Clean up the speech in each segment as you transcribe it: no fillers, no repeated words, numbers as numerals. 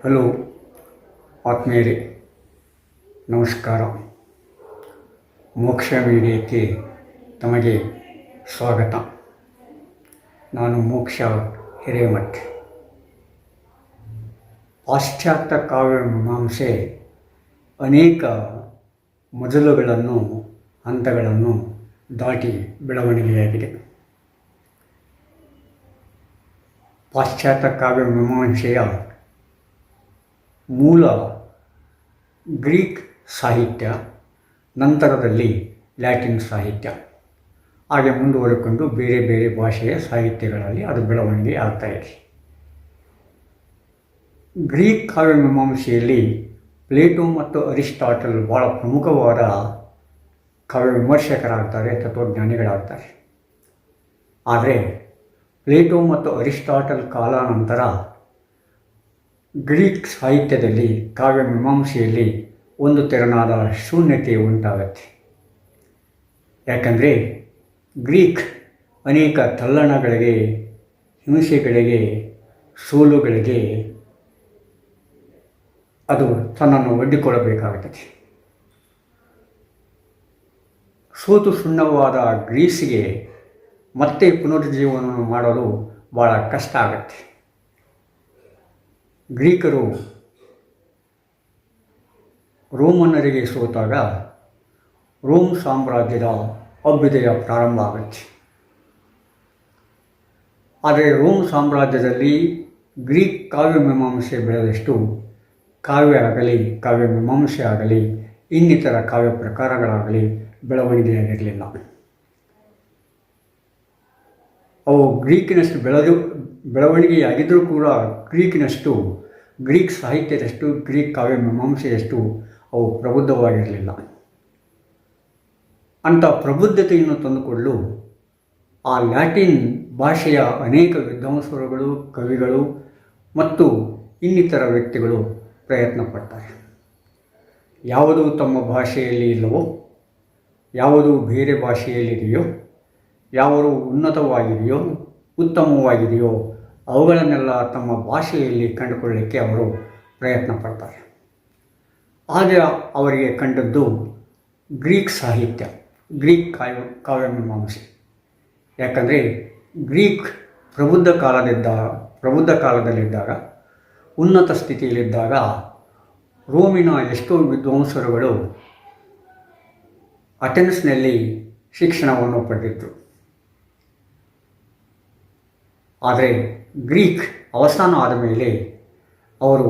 Hello ಆತ್ಮೀಯರೇ, ನಮಸ್ಕಾರ. ಮೋಕ್ಷ ಮೀಡಿಯಾಕ್ಕೆ ತಮಗೆ ಸ್ವಾಗತ. ನಾನು ಮೋಕ್ಷ ಹಿರೇಮಠ್. ಪಾಶ್ಚಾತ್ಯ ಕಾವ್ಯ ಮೀಮಾಂಸೆ ಅನೇಕ ಮೊದಲುಗಳನ್ನು ಹಂತಗಳನ್ನು ದಾಟಿ ಬೆಳವಣಿಗೆಯಾಗಿದೆ. ಪಾಶ್ಚಾತ್ಯ ಕಾವ್ಯ ಮೀಮಾಂಸೆಯ ಮೂಲ ಗ್ರೀಕ್ ಸಾಹಿತ್ಯ, ನಂತರದಲ್ಲಿ ಲ್ಯಾಟಿನ್ ಸಾಹಿತ್ಯ, ಹಾಗೆ ಮುಂದುವರೆಕೊಂಡು ಬೇರೆ ಬೇರೆ ಭಾಷೆಯ ಸಾಹಿತ್ಯಗಳಲ್ಲಿ ಅದು ಬೆಳವಣಿಗೆ ಆಗ್ತಾಯಿದೆ. ಗ್ರೀಕ್ ಕಾವ್ಯ ಮೀಮಾಂಸೆಯಲ್ಲಿ ಪ್ಲೇಟೋ ಮತ್ತು ಅರಿಸ್ಟಾಟಲ್ ಭಾಳ ಪ್ರಮುಖವಾದ ಕಾವ್ಯ ವಿಮರ್ಶಕರಾಗ್ತಾರೆ, ತತ್ವಜ್ಞಾನಿಗಳಾಗ್ತಾರೆ. ಆದರೆ ಪ್ಲೇಟೋ ಮತ್ತು ಅರಿಸ್ಟಾಟಲ್ ಕಾಲಾನಂತರ ಗ್ರೀಕ್ ಸಾಹಿತ್ಯದಲ್ಲಿ ಕಾವ್ಯ ಮೀಮಾಂಸೆಯಲ್ಲಿ ಒಂದು ತೆರನಾದ ಶೂನ್ಯತೆ ಉಂಟಾಗತ್ತೆ. ಯಾಕಂದರೆ ಗ್ರೀಕ್ ಅನೇಕ ತಲ್ಲಣಗಳಿಗೆ, ಹಿಂಸೆಗಳಿಗೆ, ಸೋಲುಗಳಿಗೆ ಅದು ತನ್ನನ್ನು ಒಡ್ಡಿಕೊಳ್ಳಬೇಕಾಗುತ್ತದೆ. ಸೋತು ಸುಣ್ಣವಾದ ಗ್ರೀಸಿಗೆ ಮತ್ತೆ ಪುನರುಜ್ಜೀವನವನ್ನು ಮಾಡಲು ಭಾಳ ಕಷ್ಟ ಆಗುತ್ತೆ. ಗ್ರೀಕರು ರೋಮನ್ನರಿಗೆ ಸೋತಾಗ ರೋಮ್ ಸಾಮ್ರಾಜ್ಯದ ಅಭ್ಯುದಯ ಪ್ರಾರಂಭ ಆಗುತ್ತೆ. ಆದರೆ ರೋಮ್ ಸಾಮ್ರಾಜ್ಯದಲ್ಲಿ ಗ್ರೀಕ್ ಕಾವ್ಯ ಮೀಮಾಂಸೆ ಬೆಳೆದಷ್ಟು ಕಾವ್ಯ ಆಗಲಿ, ಕಾವ್ಯ ಮೀಮಾಂಸೆ ಆಗಲಿ, ಇನ್ನಿತರ ಕಾವ್ಯ ಪ್ರಕಾರಗಳಾಗಲಿ ಬೆಳವಣಿಗೆಯಾಗಿರಲಿಲ್ಲ. ಅವು ಗ್ರೀಕಿನಷ್ಟು ಬೆಳವಣಿಗೆಯಾಗಿದ್ದರೂ ಕೂಡ ಗ್ರೀಕ್ ಸಾಹಿತ್ಯದಷ್ಟು, ಗ್ರೀಕ್ ಕಾವ್ಯ ಮೀಮಾಂಸೆಯಷ್ಟು ಅವು ಪ್ರಬುದ್ಧವಾಗಿರಲಿಲ್ಲ. ಅಂಥ ಪ್ರಬುದ್ಧತೆಯನ್ನು ತಂದುಕೊಳ್ಳಲು ಆ ಲ್ಯಾಟಿನ್ ಭಾಷೆಯ ಅನೇಕ ವಿದ್ವಾಂಸರುಗಳು, ಕವಿಗಳು ಮತ್ತು ಇನ್ನಿತರ ವ್ಯಕ್ತಿಗಳು ಪ್ರಯತ್ನ ಪಡ್ತಾರೆ. ಯಾವುದು ತಮ್ಮ ಭಾಷೆಯಲ್ಲಿ ಇಲ್ಲವೋ, ಯಾವುದು ಬೇರೆ ಭಾಷೆಯಲ್ಲಿದೆಯೋ, ಯಾವುದು ಉನ್ನತವಾಗಿದೆಯೋ, ಉತ್ತಮವಾಗಿದೆಯೋ ಅವುಗಳನ್ನೆಲ್ಲ ತಮ್ಮ ಭಾಷೆಯಲ್ಲಿ ಕಂಡುಕೊಳ್ಳಲಿಕ್ಕೆ ಅವರು ಪ್ರಯತ್ನ ಪಡ್ತಾರೆ. ಹಾಗೆ ಅವರಿಗೆ ಕಂಡದ್ದು ಗ್ರೀಕ್ ಸಾಹಿತ್ಯ, ಗ್ರೀಕ್ ಕಾವ್ಯ ಮೀಮಾಂಸೆ. ಯಾಕಂದರೆ ಗ್ರೀಕ್ ಪ್ರಬುದ್ಧ ಕಾಲದಲ್ಲಿದ್ದಾಗ, ಉನ್ನತ ಸ್ಥಿತಿಯಲ್ಲಿದ್ದಾಗ ರೋಮಿನ ಎಷ್ಟೋ ವಿದ್ವಾಂಸರುಗಳು ಅಥೆನ್ಸ್ನಲ್ಲಿ ಶಿಕ್ಷಣವನ್ನು ಪಡೆದಿದ್ದರು. ಆದರೆ ಗ್ರೀಕ್ ಅವಸಾನ ಆದ ಮೇಲೆ ಅವರು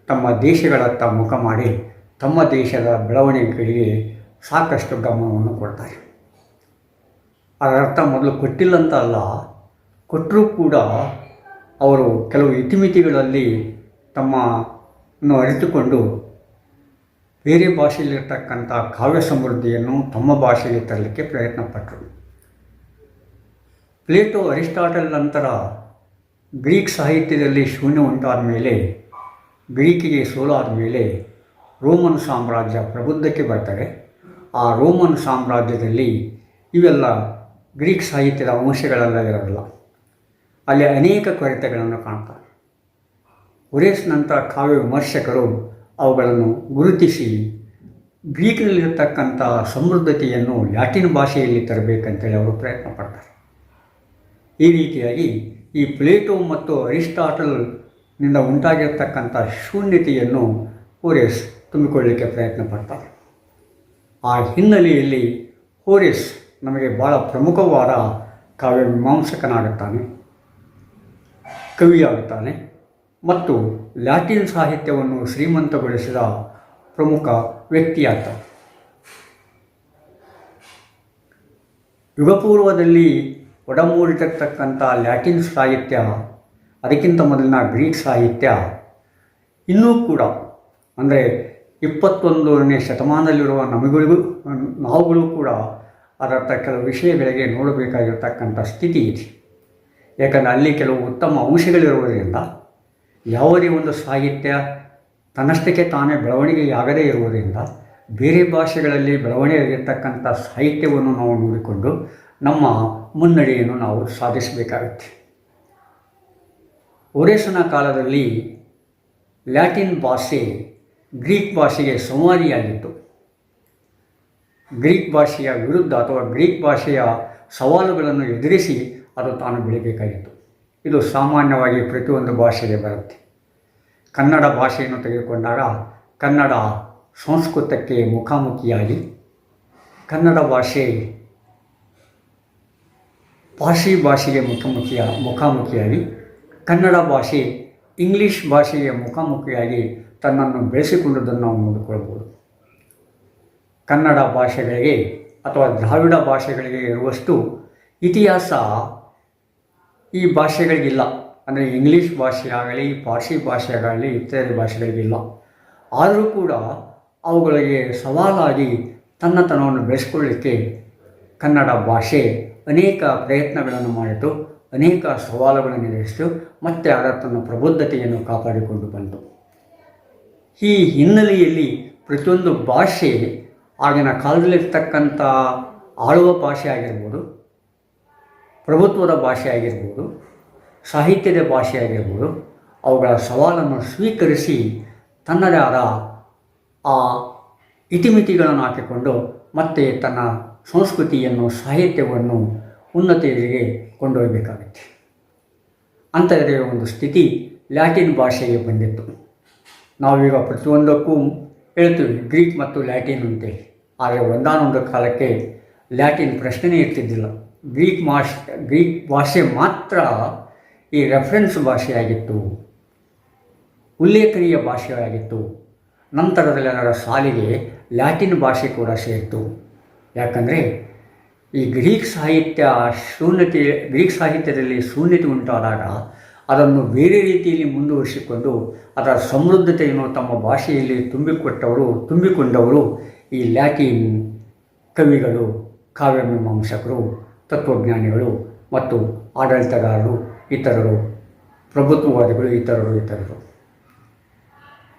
ತಮ್ಮ ದೇಶಗಳತ್ತ ಮುಖ ಮಾಡಿ ತಮ್ಮ ದೇಶದ ಬೆಳವಣಿಗೆಗಳಿಗೆ ಸಾಕಷ್ಟು ಗಮನವನ್ನು ಕೊಡ್ತಾರೆ. ಅದರರ್ಥ ಮೊದಲು ಕೊಟ್ಟಿಲ್ಲ ಅಂತ ಅಲ್ಲ, ಕೊಟ್ಟರೂ ಕೂಡ ಅವರು ಕೆಲವು ಇತಿಮಿತಿಗಳಲ್ಲಿ ತಮ್ಮನ್ನು ಅರಿತುಕೊಂಡು ಬೇರೆ ಭಾಷೆಯಲ್ಲಿರ್ತಕ್ಕಂಥ ಕಾವ್ಯ ಸಮೃದ್ಧಿಯನ್ನು ತಮ್ಮ ಭಾಷೆಗೆ ತರಲಿಕ್ಕೆ ಪ್ರಯತ್ನ ಪಟ್ಟರು. ಪ್ಲೇಟೋ, ಅರಿಸ್ಟಾಟಲ್ ನಂತರ ಗ್ರೀಕ್ ಸಾಹಿತ್ಯದಲ್ಲಿ ಶೂನ್ಯ ಉಂಟಾದ ಮೇಲೆ, ಗ್ರೀಕಿಗೆ ಸೋಲಾದ ಮೇಲೆ ರೋಮನ್ ಸಾಮ್ರಾಜ್ಯ ಪ್ರಬುದ್ಧಕ್ಕೆ ಬರ್ತಾರೆ. ಆ ರೋಮನ್ ಸಾಮ್ರಾಜ್ಯದಲ್ಲಿ ಇವೆಲ್ಲ ಗ್ರೀಕ್ ಸಾಹಿತ್ಯದ ಅಂಶಗಳೆಲ್ಲ ಇರೋಲ್ಲ. ಅಲ್ಲಿ ಅನೇಕ ಕೊರತೆಗಳನ್ನು ಕಾಣ್ತಾರೆ. ಒರೇಸ್ನಂಥ ಕಾವ್ಯ ವಿಮರ್ಶಕರು ಅವುಗಳನ್ನು ಗುರುತಿಸಿ ಗ್ರೀಕ್ನಲ್ಲಿರತಕ್ಕಂಥ ಸಮೃದ್ಧತೆಯನ್ನು ಲ್ಯಾಟಿನ್ ಭಾಷೆಯಲ್ಲಿ ತರಬೇಕಂತೇಳಿ ಅವರು ಪ್ರಯತ್ನ ಪಡ್ತಾರೆ. ಈ ರೀತಿಯಾಗಿ ಈ ಪ್ಲೇಟೋ ಮತ್ತು ಅರಿಸ್ಟಾಟಲ್ನಿಂದ ಉಂಟಾಗಿರ್ತಕ್ಕಂಥ ಶೂನ್ಯತೆಯನ್ನು ಹೋರೇಸ್ ತುಂಬಿಕೊಳ್ಳಲಿಕ್ಕೆ ಪ್ರಯತ್ನ ಪಡ್ತಾರೆ. ಆ ಹಿನ್ನೆಲೆಯಲ್ಲಿ ಹೋರೇಸ್ ನಮಗೆ ಭಾಳ ಪ್ರಮುಖವಾದ ಕಾವ್ಯ ಮೀಮಾಂಸಕನಾಗುತ್ತಾನೆ, ಕವಿಯಾಗುತ್ತಾನೆ ಮತ್ತು ಲ್ಯಾಟಿನ್ ಸಾಹಿತ್ಯವನ್ನು ಶ್ರೀಮಂತಗೊಳಿಸಿದ ಪ್ರಮುಖ ವ್ಯಕ್ತಿಯಾಗ್ತಾನೆ. ಯುಗಪೂರ್ವದಲ್ಲಿ ಒಡಮೂಡಿರತಕ್ಕಂಥ ಲ್ಯಾಟಿನ್ ಸಾಹಿತ್ಯ, ಅದಕ್ಕಿಂತ ಮೊದಲಿನ ಗ್ರೀಕ್ ಸಾಹಿತ್ಯ ಇನ್ನೂ ಕೂಡ, ಅಂದರೆ 21ನೇ ಶತಮಾನದಲ್ಲಿರುವ ನಾವುಗಳು ಕೂಡ ಅದರ ಕೆಲವು ವಿಷಯಗಳಿಗೆ ನೋಡಬೇಕಾಗಿರ್ತಕ್ಕಂಥ ಸ್ಥಿತಿ ಇದೆ. ಯಾಕಂದರೆ ಅಲ್ಲಿ ಕೆಲವು ಉತ್ತಮ ಅಂಶಗಳಿರುವುದರಿಂದ ಯಾವುದೇ ಒಂದು ಸಾಹಿತ್ಯ ತನ್ನಷ್ಟಕ್ಕೆ ತಾನೇ ಬೆಳವಣಿಗೆಯಾಗದೇ ಇರುವುದರಿಂದ ಬೇರೆ ಭಾಷೆಗಳಲ್ಲಿ ಬೆಳವಣಿಗೆಯಾಗಿರ್ತಕ್ಕಂಥ ಸಾಹಿತ್ಯವನ್ನು ನಾವು ನೋಡಿಕೊಂಡು ನಮ್ಮ ಮುನ್ನಡೆಯನ್ನು ನಾವು ಸಾಧಿಸಬೇಕಾಗುತ್ತೆ. ಹೋರೇಸನ ಕಾಲದಲ್ಲಿ ಲ್ಯಾಟಿನ್ ಭಾಷೆ ಗ್ರೀಕ್ ಭಾಷೆಗೆ ಸಂವಾದಿಯಾಗಿತ್ತು. ಗ್ರೀಕ್ ಭಾಷೆಯ ವಿರುದ್ಧ ಅಥವಾ ಗ್ರೀಕ್ ಭಾಷೆಯ ಸವಾಲುಗಳನ್ನು ಎದುರಿಸಿ ಅದು ತಾನು ಬೆಳಿಬೇಕಾಗಿತ್ತು. ಇದು ಸಾಮಾನ್ಯವಾಗಿ ಪ್ರತಿಯೊಂದು ಭಾಷೆಗೆ ಬರುತ್ತೆ. ಕನ್ನಡ ಭಾಷೆಯನ್ನು ತೆಗೆದುಕೊಂಡಾಗ ಕನ್ನಡ ಸಂಸ್ಕೃತಕ್ಕೆ ಮುಖಾಮುಖಿಯಾಗಿ, ಕನ್ನಡ ಭಾಷೆ ಪಾರ್ಸಿ ಭಾಷೆಗೆ ಮುಖಾಮುಖಿಯಾಗಿ, ಕನ್ನಡ ಭಾಷೆ ಇಂಗ್ಲೀಷ್ ಭಾಷೆಗೆ ಮುಖಾಮುಖಿಯಾಗಿ ತನ್ನನ್ನು ಬೆಳೆಸಿಕೊಂಡದ್ದನ್ನು ನಾವು ನೋಡಿಕೊಳ್ಬೋದು. ಕನ್ನಡ ಭಾಷೆಗಳಿಗೆ ಅಥವಾ ದ್ರಾವಿಡ ಭಾಷೆಗಳಿಗೆ ಇರುವಷ್ಟು ಇತಿಹಾಸ ಈ ಭಾಷೆಗಳಿಗಿಲ್ಲ. ಅಂದರೆ ಇಂಗ್ಲೀಷ್ ಭಾಷೆಯಾಗಲಿ, ಪಾರ್ಸಿ ಭಾಷೆಯಾಗಲಿ, ಇತ್ಯಾದಿ ಭಾಷೆಗಳಿಗಿಲ್ಲ. ಆದರೂ ಕೂಡ ಅವುಗಳಿಗೆ ಸವಾಲಾಗಿ ತನ್ನತನವನ್ನು ಬೆಳೆಸ್ಕೊಳ್ಳಿಕ್ಕೆ ಕನ್ನಡ ಭಾಷೆ ಅನೇಕ ಪ್ರಯತ್ನಗಳನ್ನು ಮಾಡಿತು, ಅನೇಕ ಸವಾಲುಗಳನ್ನು ಎದುರಿಸಿತು, ಮತ್ತು ಅದರ ತನ್ನ ಪ್ರಬುದ್ಧತೆಯನ್ನು ಕಾಪಾಡಿಕೊಂಡು ಬಂತು. ಈ ಹಿನ್ನೆಲೆಯಲ್ಲಿ ಪ್ರತಿಯೊಂದು ಭಾಷೆ ಆಗಿನ ಕಾಲದಲ್ಲಿರ್ತಕ್ಕಂಥ ಆಳುವ ಭಾಷೆ ಆಗಿರ್ಬೋದು, ಪ್ರಭುತ್ವದ ಭಾಷೆ ಆಗಿರ್ಬೋದು, ಸಾಹಿತ್ಯದ ಭಾಷೆ ಆಗಿರ್ಬೋದು, ಅವುಗಳ ಸವಾಲನ್ನು ಸ್ವೀಕರಿಸಿ ತನ್ನದೇ ಆದ ಆ ಇತಿಮಿತಿಗಳನ್ನು ಹಾಕಿಕೊಂಡು ಮತ್ತೆ ತನ್ನ ಸಂಸ್ಕೃತಿಯನ್ನು, ಸಾಹಿತ್ಯವನ್ನು ಉನ್ನತಿಗೆ ಕೊಂಡೊಯ್ಯಬೇಕಾಗುತ್ತೆ. ಅಂಥದ್ದೇ ಒಂದು ಸ್ಥಿತಿ ಲ್ಯಾಟಿನ್ ಭಾಷೆಗೆ ಬಂದಿತ್ತು. ನಾವೀಗ ಪ್ರತಿಯೊಂದಕ್ಕೂ ಹೇಳ್ತೀವಿ ಗ್ರೀಕ್ ಮತ್ತು ಲ್ಯಾಟಿನ್ ಅಂತೇಳಿ. ಆದರೆ ಒಂದಾನೊಂದು ಕಾಲಕ್ಕೆ ಲ್ಯಾಟಿನ್ ಪ್ರಶ್ನೆಯೇ ಇರ್ತಿದ್ದಿಲ್ಲ. ಗ್ರೀಕ್ ಭಾಷೆ ಮಾತ್ರ ಈ ರೆಫರೆನ್ಸ್ ಭಾಷೆಯಾಗಿತ್ತು, ಉಲ್ಲೇಖನೀಯ ಭಾಷೆಯಾಗಿತ್ತು. ನಂತರದಲ್ಲಿ ಅದರ ಸಾಲಿಗೆ ಲ್ಯಾಟಿನ್ ಭಾಷೆ ಕೂಡ ಸೇರಿತು. ಯಾಕಂದರೆ ಈ ಗ್ರೀಕ್ ಸಾಹಿತ್ಯದಲ್ಲಿ ಶೂನ್ಯತೆ ಉಂಟಾದಾಗ ಅದನ್ನು ಬೇರೆ ರೀತಿಯಲ್ಲಿ ಮುಂದುವರಿಸಿಕೊಂಡು ಅದರ ಸಮೃದ್ಧತೆಯನ್ನು ತಮ್ಮ ಭಾಷೆಯಲ್ಲಿ ತುಂಬಿಕೊಂಡವರು ಈ ಲ್ಯಾಟಿನ್ ಕವಿಗಳು, ಕಾವ್ಯಮೀಮಾಂಸಕರು, ತತ್ವಜ್ಞಾನಿಗಳು ಮತ್ತು ಆಡಳಿತಗಾರರು, ಇತರರು, ಪ್ರಭುತ್ವವಾದಿಗಳು, ಇತರರು.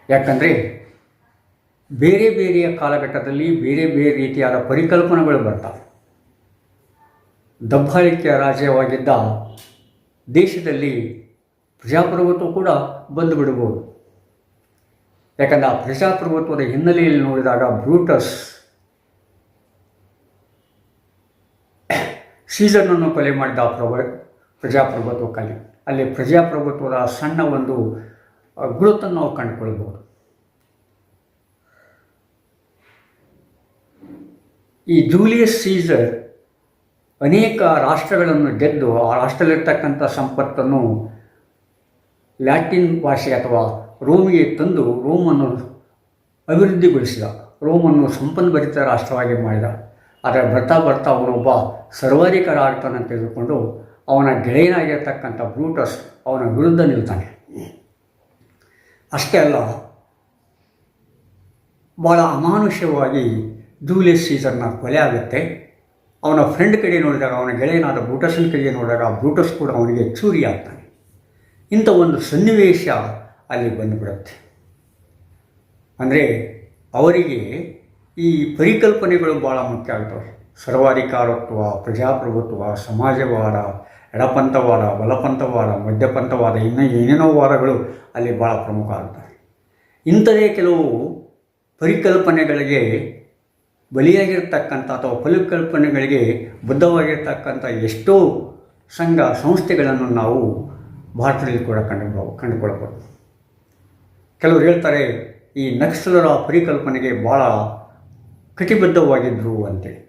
ಯಾಕಂದರೆ ಬೇರೆ ಬೇರೆಯ ಕಾಲಘಟ್ಟದಲ್ಲಿ ಬೇರೆ ಬೇರೆ ರೀತಿಯಾದ ಪರಿಕಲ್ಪನೆಗಳು ಬರ್ತವೆ. ದಬ್ಬಾಳಿಕೆಯ ರಾಜ್ಯವಾಗಿದ್ದ ದೇಶದಲ್ಲಿ ಪ್ರಜಾಪ್ರಭುತ್ವ ಕೂಡ ಬಂದುಬಿಡ್ಬೋದು. ಯಾಕಂದರೆ ಆ ಪ್ರಜಾಪ್ರಭುತ್ವದ ಹಿನ್ನೆಲೆಯಲ್ಲಿ ನೋಡಿದಾಗ ಬ್ರೂಟಸ್ ಸೀಸರನ್ನು ಕೊಲೆ ಮಾಡಿದ ಪ್ರಜಾಪ್ರಭುತ್ವಕ್ಕಾಗಿ ಅಲ್ಲಿ ಪ್ರಜಾಪ್ರಭುತ್ವದ ಸಣ್ಣ ಒಂದು ಗುರುತನ್ನು ನಾವು ಕಂಡುಕೊಳ್ಬೋದು. ಈ ಜೂಲಿಯಸ್ ಸೀಸರ್ ಅನೇಕ ರಾಷ್ಟ್ರಗಳನ್ನು ಗೆದ್ದು ಆ ರಾಷ್ಟ್ರದಲ್ಲಿರ್ತಕ್ಕಂಥ ಸಂಪತ್ತನ್ನು ಲ್ಯಾಟಿನ್ ಭಾಷೆ ಅಥವಾ ರೋಮಿಗೆ ತಂದು ರೋಮನ್ನು ಅಭಿವೃದ್ಧಿಗೊಳಿಸಿದ, ರೋಮನ್ನು ಸಂಪನ್ಭರಿತ ರಾಷ್ಟ್ರವಾಗಿ ಮಾಡಿದ. ಆದರೆ ಬರ್ತಾ ಅವನೊಬ್ಬ ಸರ್ವಾಧಿಕಾರ ಆಡಳಿತವನ್ನು ತೆಗೆದುಕೊಂಡು ಅವನ ಗೆಳೆಯನಾಗಿರ್ತಕ್ಕಂಥ ಬ್ರೂಟಸ್ ಅವನ ವಿರುದ್ಧ ನಿಲ್ತಾನೆ. ಅಷ್ಟೇ ಅಲ್ಲ, ಭಾಳ ಅಮಾನುಷ್ಯವಾಗಿ ಜೂಲಿಯಸ್ ಸೀಸರ್ನ ಕೊಲೆ ಆಗುತ್ತೆ. ಅವನ ಫ್ರೆಂಡ್ ಕಡೆ ನೋಡಿದಾಗ, ಅವನ ಗೆಳೆಯನಾದ ಬ್ರೂಟಸ್ನ ಕಡೆಗೆ ನೋಡಿದಾಗ ಬ್ರೂಟಸ್ ಕೂಡ ಅವನಿಗೆ ಚೂರಿ ಆಗ್ತಾನೆ. ಇಂಥ ಒಂದು ಸನ್ನಿವೇಶ ಅಲ್ಲಿ ಬಂದುಬಿಡುತ್ತೆ. ಅಂದರೆ ಅವರಿಗೆ ಈ ಪರಿಕಲ್ಪನೆಗಳು ಭಾಳ ಮುಖ್ಯ ಆಗ್ತವೆ. ಸರ್ವಾಧಿಕಾರತ್ವ, ಪ್ರಜಾಪ್ರಭುತ್ವ, ಸಮಾಜವಾದ, ಎಡಪಂಥವಾದ, ಬಲಪಂಥವಾದ, ಮಧ್ಯಪಂಥವಾದ, ಇನ್ನೂ ಏನೇನೋ ವಾದಗಳು ಅಲ್ಲಿ ಭಾಳ ಪ್ರಮುಖ ಆಗ್ತವೆ. ಇಂಥದೇ ಕೆಲವು ಪರಿಕಲ್ಪನೆಗಳಿಗೆ ಬಲಿಯಾಗಿರ್ತಕ್ಕಂಥ ಅಥವಾ ಪರಿಕಲ್ಪನೆಗಳಿಗೆ ಬದ್ಧವಾಗಿರ್ತಕ್ಕಂಥ ಎಷ್ಟೋ ಸಂಘ ಸಂಸ್ಥೆಗಳನ್ನು ನಾವು ಭಾರತದಲ್ಲಿ ಕೂಡ ಕಂಡುಕೊಳ್ಳಬಹುದು. ಕೆಲವರು ಹೇಳ್ತಾರೆ ಈ ನಕ್ಸಲರ ಪರಿಕಲ್ಪನೆಗೆ ಭಾಳ ಕಟಿಬದ್ಧವಾಗಿದ್ದರು ಅಂತೇಳಿ.